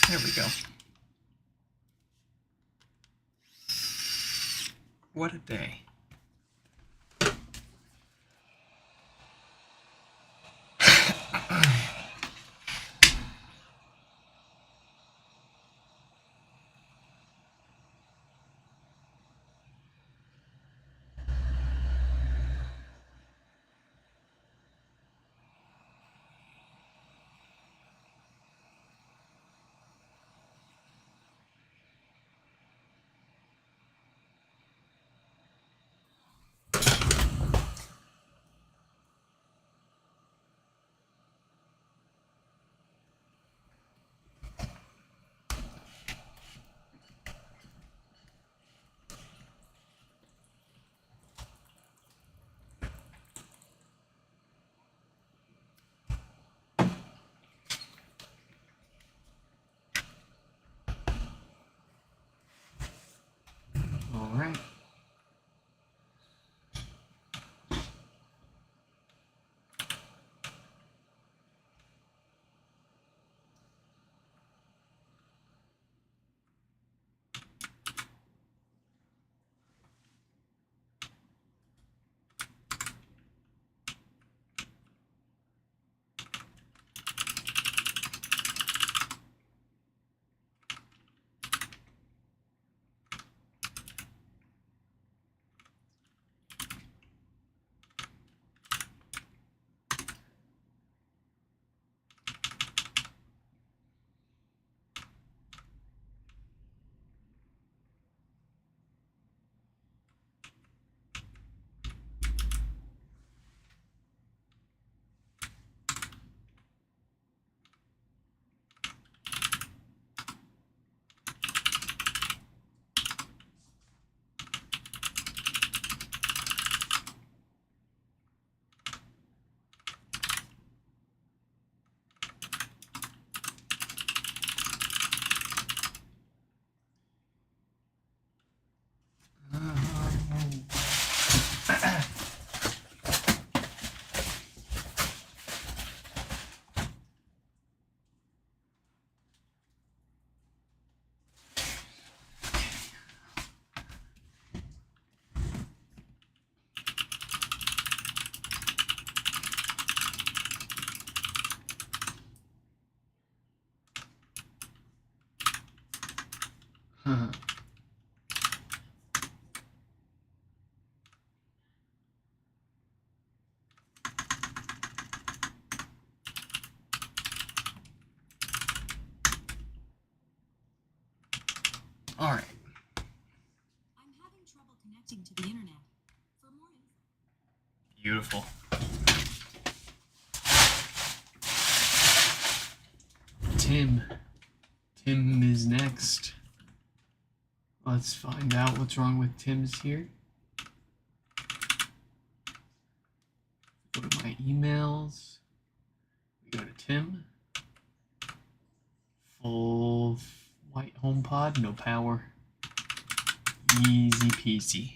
There we go. What a day. All right. All right. I'm having trouble connecting to the internet. For more info. Beautiful. Tim is next. Let's find out what's wrong with Tim's here. Go to my emails. We go to Tim. Full white HomePod, no power. Easy peasy.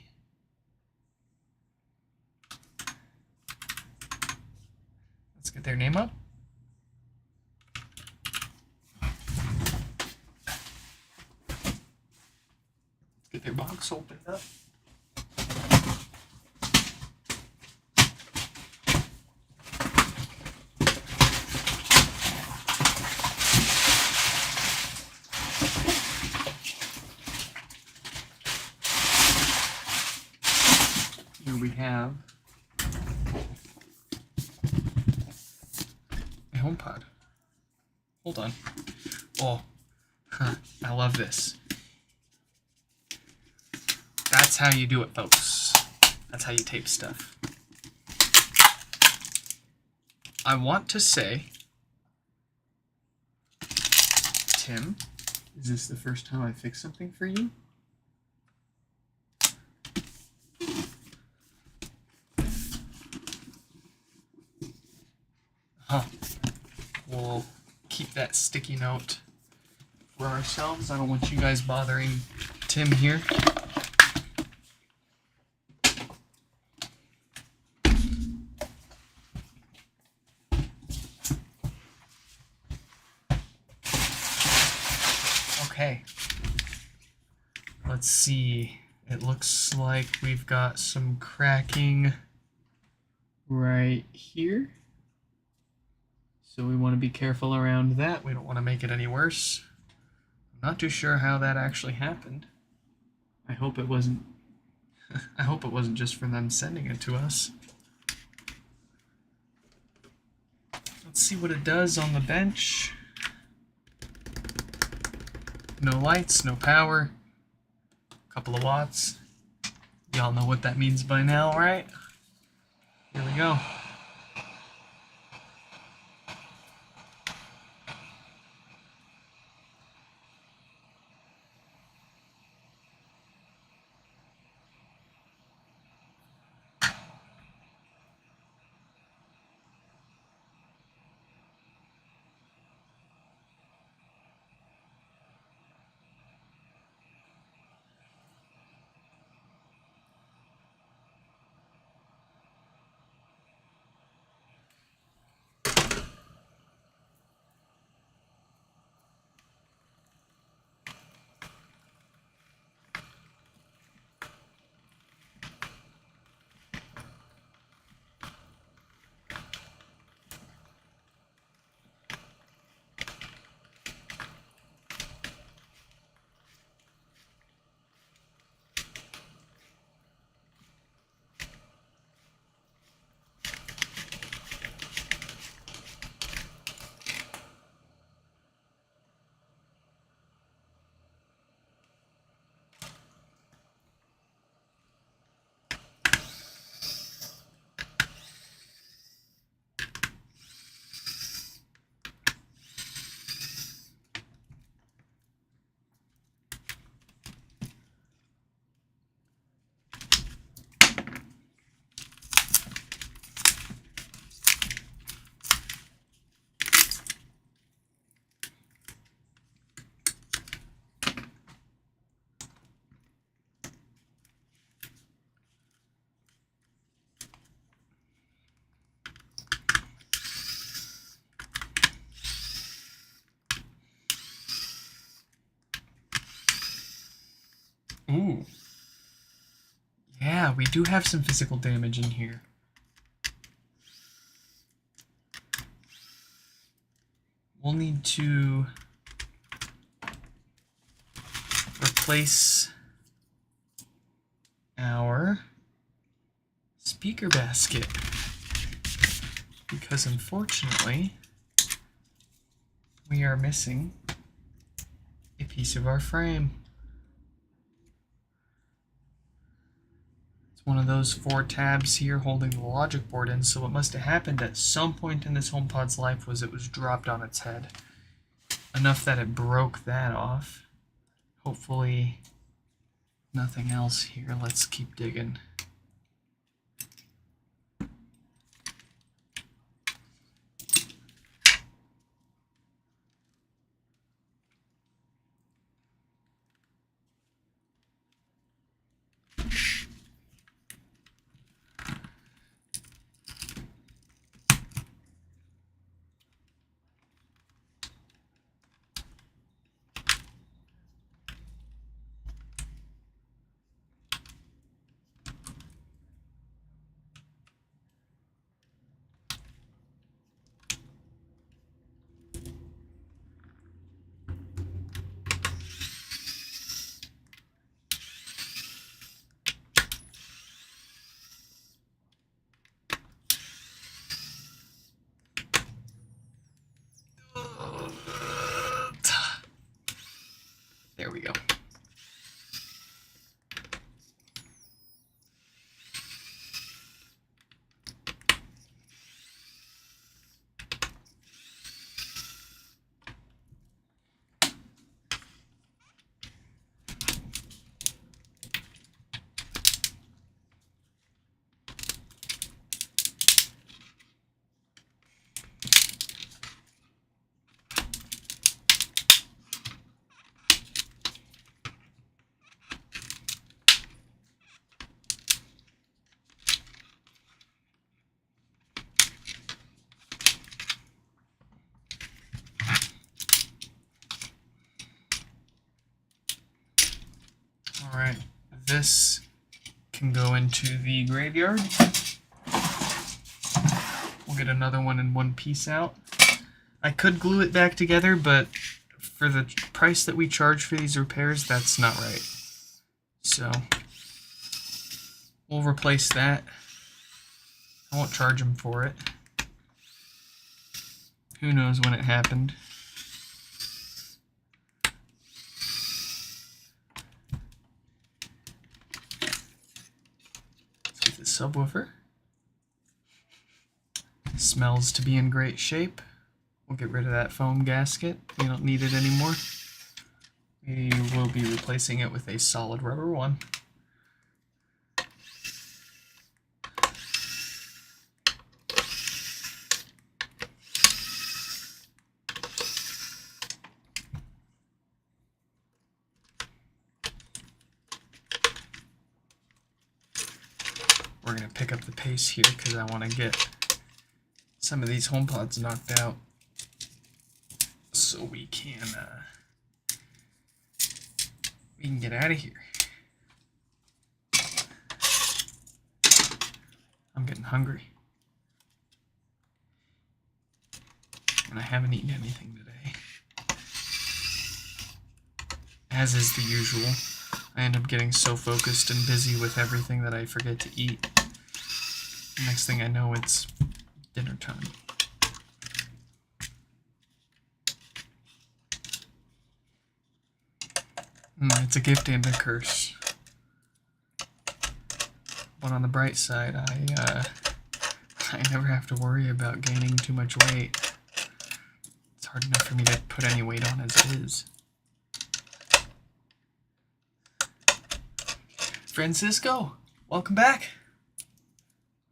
Let's get their name up. Get their box opened up. Here we have a HomePod. Hold on. Oh, I love this. That's how you do it, folks. That's how you tape stuff. I want to say, Tim, is this the first time I fixed something for you? Huh. We'll keep that sticky note for ourselves. I don't want you guys bothering Tim here. Okay. Let's see. It looks like we've got some cracking right here. So we want to be careful around that. We don't want to make it any worse. I'm not too sure how that actually happened. I hope it wasn't I hope it wasn't just from them sending it to us. Let's see what it does on the bench. No lights, no power. Couple of watts. Y'all know what that means by now, right? Here we go. Ooh. Yeah, we do have some physical damage in here. We'll need to replace our speaker basket because unfortunately we are missing a piece of our frame. It's one of those 4 tabs here holding the logic board in, so what must have happened at some point in this HomePod's life was it was dropped on its head. Enough that it broke that off. Hopefully nothing else here. Let's keep digging. Alright, this can go into the graveyard. We'll get another one in one piece out. I could glue it back together, but for the price that we charge for these repairs, that's not right. So, we'll replace that. I won't charge them for it. Who knows when it happened. Let's get the subwoofer. Smells to be in great shape. We'll get rid of that foam gasket. We don't need it anymore. We will be replacing it with a solid rubber one. We're going to pick up the pace here because I want to get some of these HomePods knocked out so we can get out of here. I'm getting hungry. And I haven't eaten anything today. As is the usual. I end up getting so focused and busy with everything that I forget to eat. Next thing I know, it's dinner time. It's a gift and a curse. But on the bright side, I never have to worry about gaining too much weight. It's hard enough for me to put any weight on as it is. Francisco, welcome back.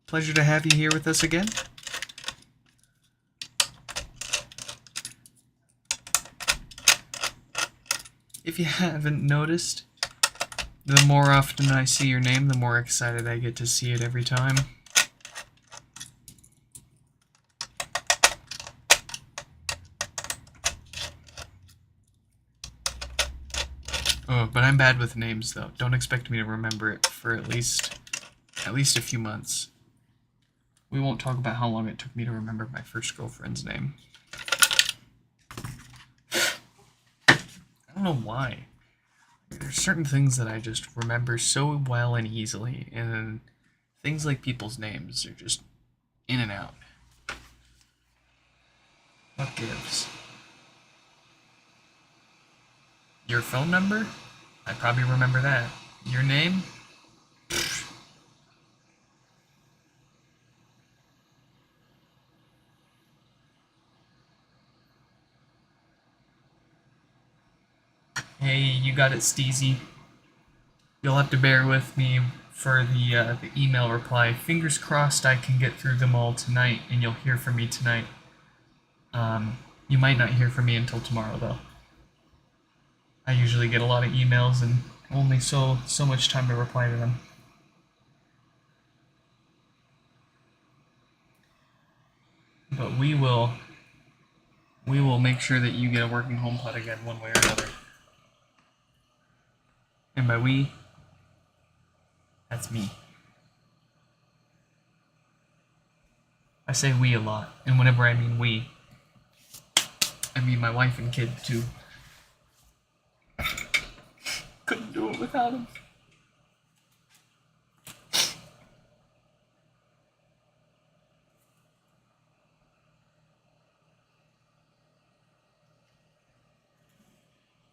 Pleasure to have you here with us again. If you haven't noticed, the more often I see your name, the more excited I get to see it every time. Oh, but I'm bad with names, though. Don't expect me to remember it for at least a few months. We won't talk about how long it took me to remember my first girlfriend's name. I don't know why. There's certain things that I just remember so well and easily, and then things like people's names are just in and out. What gives? Your phone number? I probably remember that. Your name? Hey, you got it, Steezy. You'll have to bear with me for the email reply. Fingers crossed I can get through them all tonight, and you'll hear from me tonight. You might not hear from me until tomorrow, though. I usually get a lot of emails and only so much time to reply to them. But we will make sure that you get a working HomePod again one way or another. And by we, that's me. I say we a lot, and whenever I mean we, I mean my wife and kid too. Couldn't do it without him.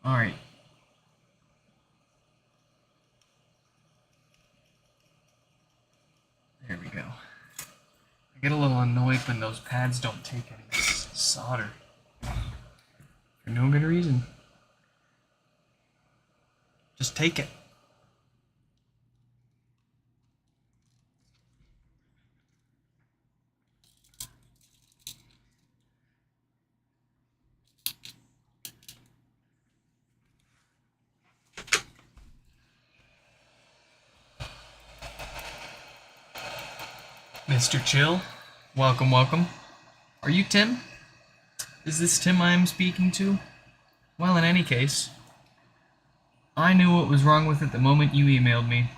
Alright. There we go. I get a little annoyed when those pads don't take any solder. For no good reason. Just take it. Mr. Chill, welcome, welcome. Are you Tim? Is this Tim I am speaking to? Well, in any case, I knew what was wrong with it the moment you emailed me.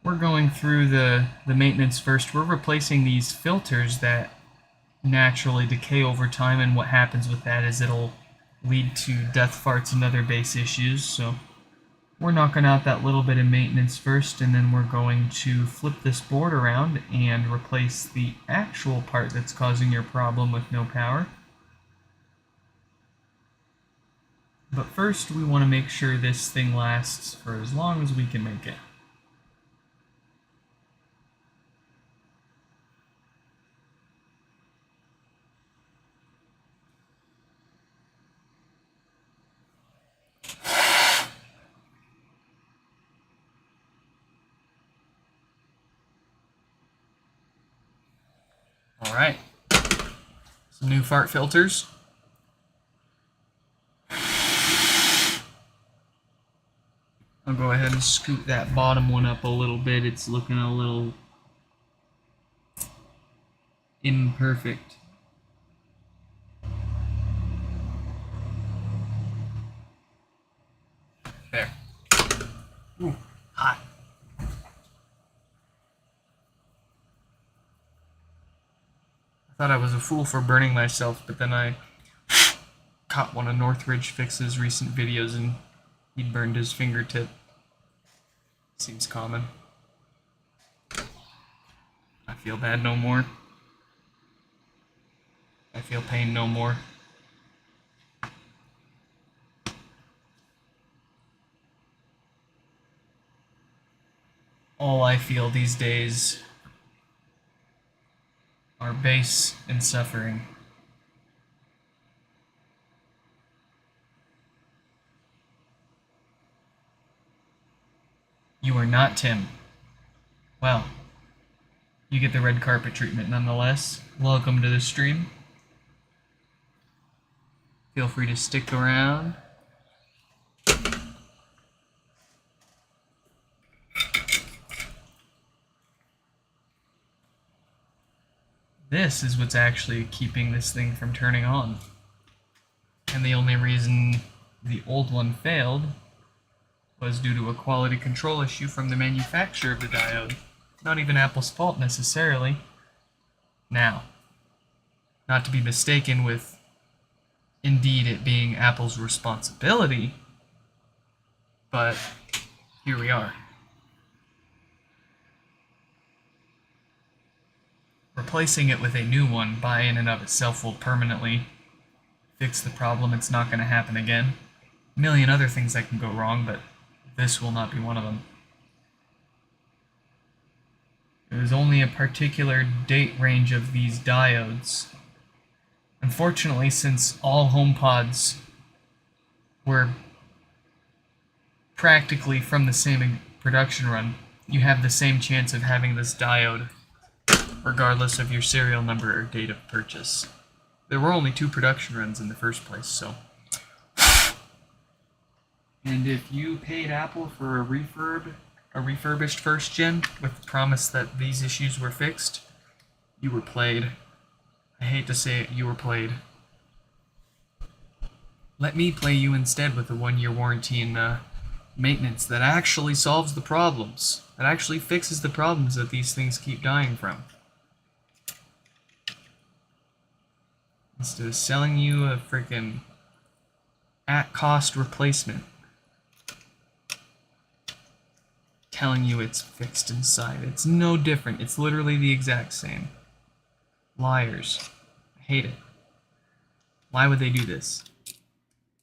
We're going through the maintenance first. We're replacing these filters that naturally decay over time, and what happens with that is it'll lead to death farts and other base issues. So we're knocking out that little bit of maintenance first, and then we're going to flip this board around and replace the actual part that's causing your problem with no power. But first, we want to make sure this thing lasts for as long as we can make it. Alright, some new fart filters. I'll go ahead and scoot that bottom one up a little bit. It's looking a little imperfect. There. Ooh, hot. I thought I was a fool for burning myself, but then I caught one of Northridge Fix's recent videos and he'd burned his fingertip. Seems common. I feel bad no more. I feel pain no more. All I feel these days are base and suffering. You are not Tim. Well, you get the red carpet treatment nonetheless. Welcome to the stream. Feel free to stick around. This is what's actually keeping this thing from turning on. And the only reason the old one failed was due to a quality control issue from the manufacturer of the diode. Not even Apple's fault necessarily. Now, not to be mistaken with indeed it being Apple's responsibility, but here we are. Replacing it with a new one by in and of itself will permanently fix the problem. It's not going to happen again. A million other things that can go wrong, but this will not be one of them. There's only a particular date range of these diodes. Unfortunately, since all HomePods were practically from the same production run, you have the same chance of having this diode regardless of your serial number or date of purchase. There were only 2 production runs in the first place, so. And if you paid Apple for a refurbished first gen with the promise that these issues were fixed, you were played. I hate to say it, you were played. Let me play you instead with a 1-year warranty and maintenance that actually solves the problems, that actually fixes the problems that these things keep dying from. Instead of selling you a freaking at-cost replacement, telling you it's fixed inside. It's no different. It's literally the exact same. Liars. I hate it. Why would they do this?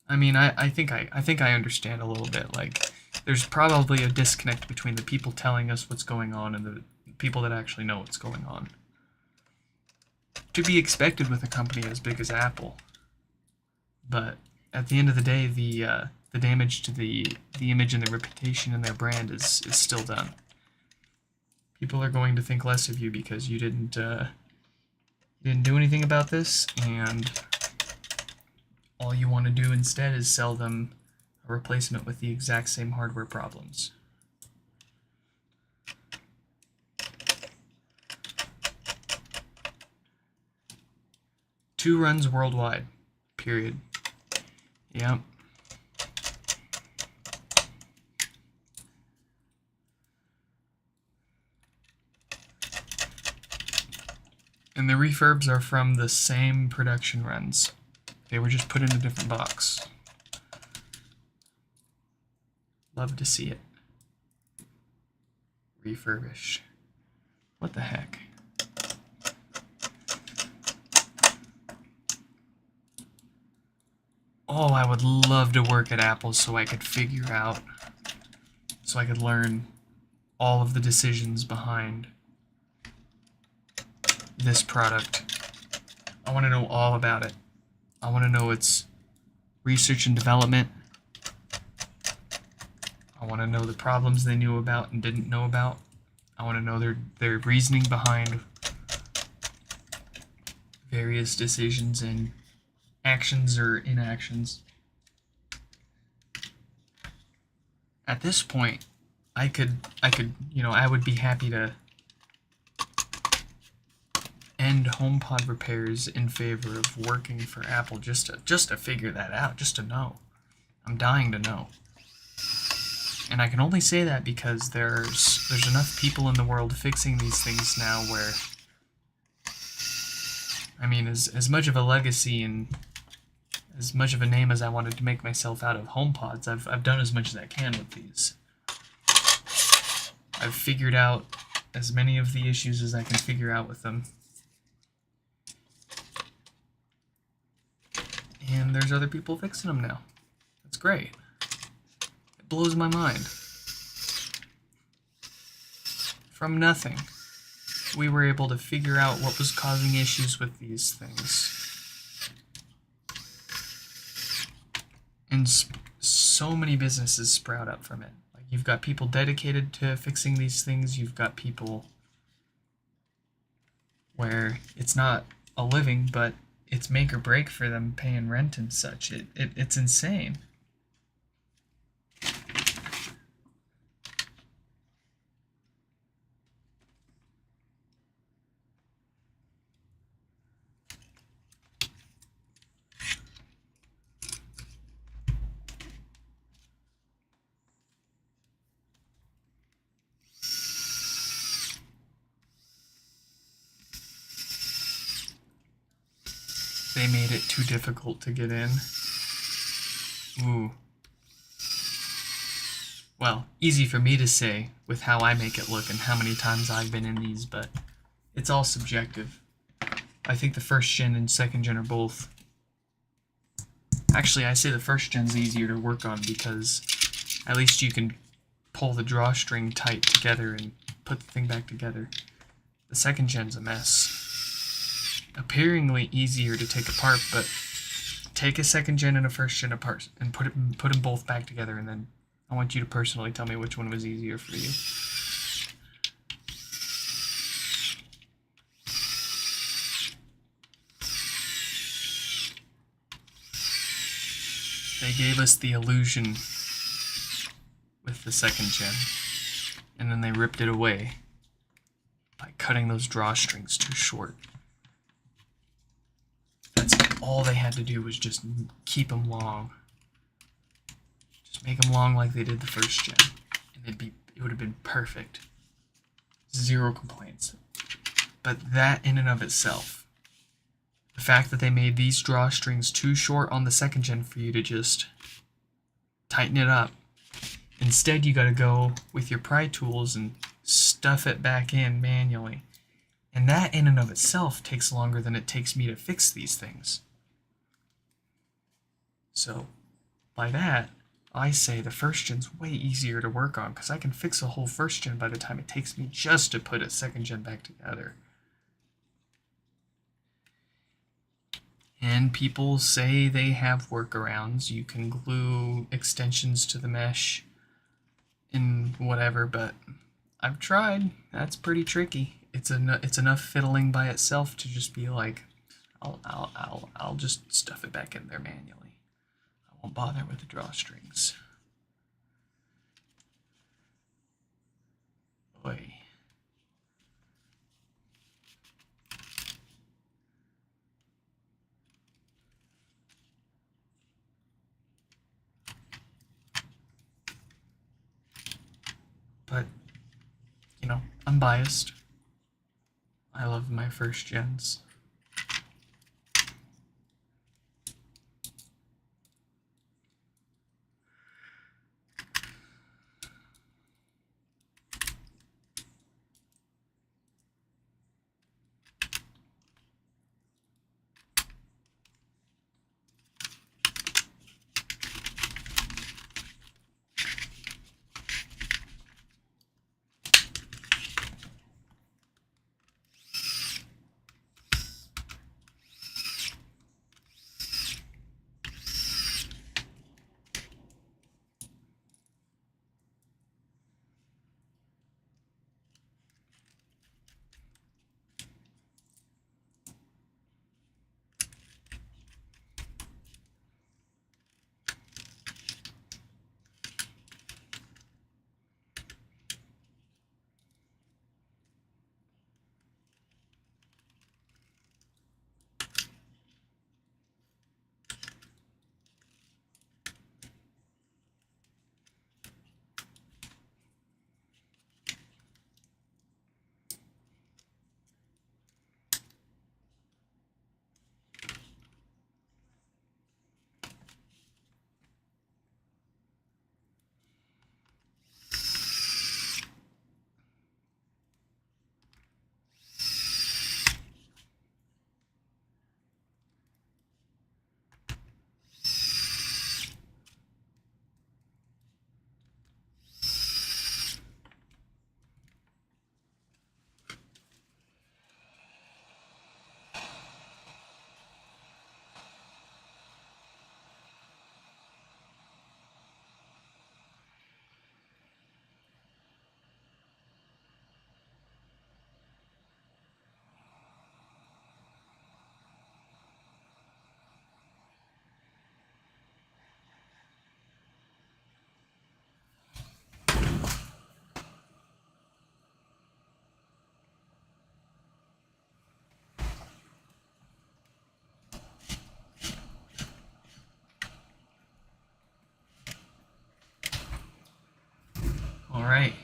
I mean, I think I understand a little bit. Like, there's probably a disconnect between the people telling us what's going on and the people that actually know what's going on. To be expected with a company as big as Apple. But at the end of the day, the damage to the image and the reputation and their brand is still done. People are going to think less of you because you didn't do anything about this, and all you want to do instead is sell them a replacement with the exact same hardware problems. Two runs worldwide, period. Yep. And the refurbs are from the same production runs. They were just put in a different box. Love to see it. Refurbished. What the heck? Oh, I would love to work at Apple so I could figure out, so I could learn all of the decisions behind this product. I want to know all about it. I want to know its research and development. I want to know the problems they knew about and didn't know about. I want to know their reasoning behind various decisions and actions or inactions. At this point, I would be happy to end HomePod repairs in favor of working for Apple just to figure that out, just to know. I'm dying to know. And I can only say that because there's enough people in the world fixing these things now where, I mean, as much of a legacy and as much of a name as I wanted to make myself out of HomePods, I've done as much as I can with these. I've figured out as many of the issues as I can figure out with them. And there's other people fixing them now. That's great. It blows my mind. From nothing, we were able to figure out what was causing issues with these things. And so many businesses sprout up from it. Like, you've got people dedicated to fixing these things. You've got people where it's not a living, but it's make or break for them paying rent and such. It's insane. They made it too difficult to get in. Ooh. Well, easy for me to say with how I make it look and how many times I've been in these, but it's all subjective. I think the first gen and second gen are both... Actually, I say the first gen's easier to work on because at least you can pull the drawstring tight together and put the thing back together. The second gen's a mess. Appearingly easier to take apart, but take a second gen and a first gen apart and put them both back together, and then I want you to personally tell me which one was easier for you. They gave us the illusion with the second gen, and then they ripped it away by cutting those drawstrings too short. That's all they had to do, was just keep them long. Just make them long like they did the first gen, and it would have been perfect. Zero complaints. But that in and of itself, the fact that they made these drawstrings too short on the second gen for you to just tighten it up. Instead, you gotta go with your pry tools and stuff it back in manually. And that in and of itself takes longer than it takes me to fix these things. So, by that, I say the first gen's way easier to work on, because I can fix a whole first gen by the time it takes me just to put a second gen back together. And people say they have workarounds. You can glue extensions to the mesh and whatever, but I've tried. That's pretty tricky. It's enough fiddling by itself to just be like, I'll just stuff it back in there manually. I won't bother with the drawstrings. Boy. I'm biased. I love my first gens. Alright.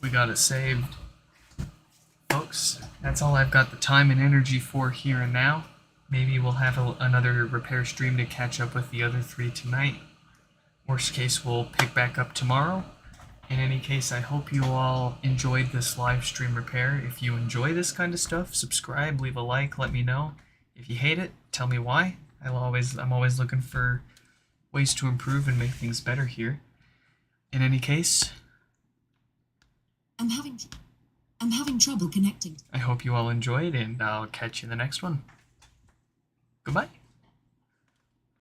We got it saved. Folks, that's all I've got the time and energy for here and now. Maybe we'll have another repair stream to catch up with the other 3 tonight. Worst case, we'll pick back up tomorrow. In any case, I hope you all enjoyed this live stream repair. If you enjoy this kind of stuff, subscribe, leave a like, let me know. If you hate it, tell me why. I'm always looking for ways to improve and make things better here. In any case, I'm having trouble connecting. I hope you all enjoyed, and I'll catch you in the next one. Goodbye.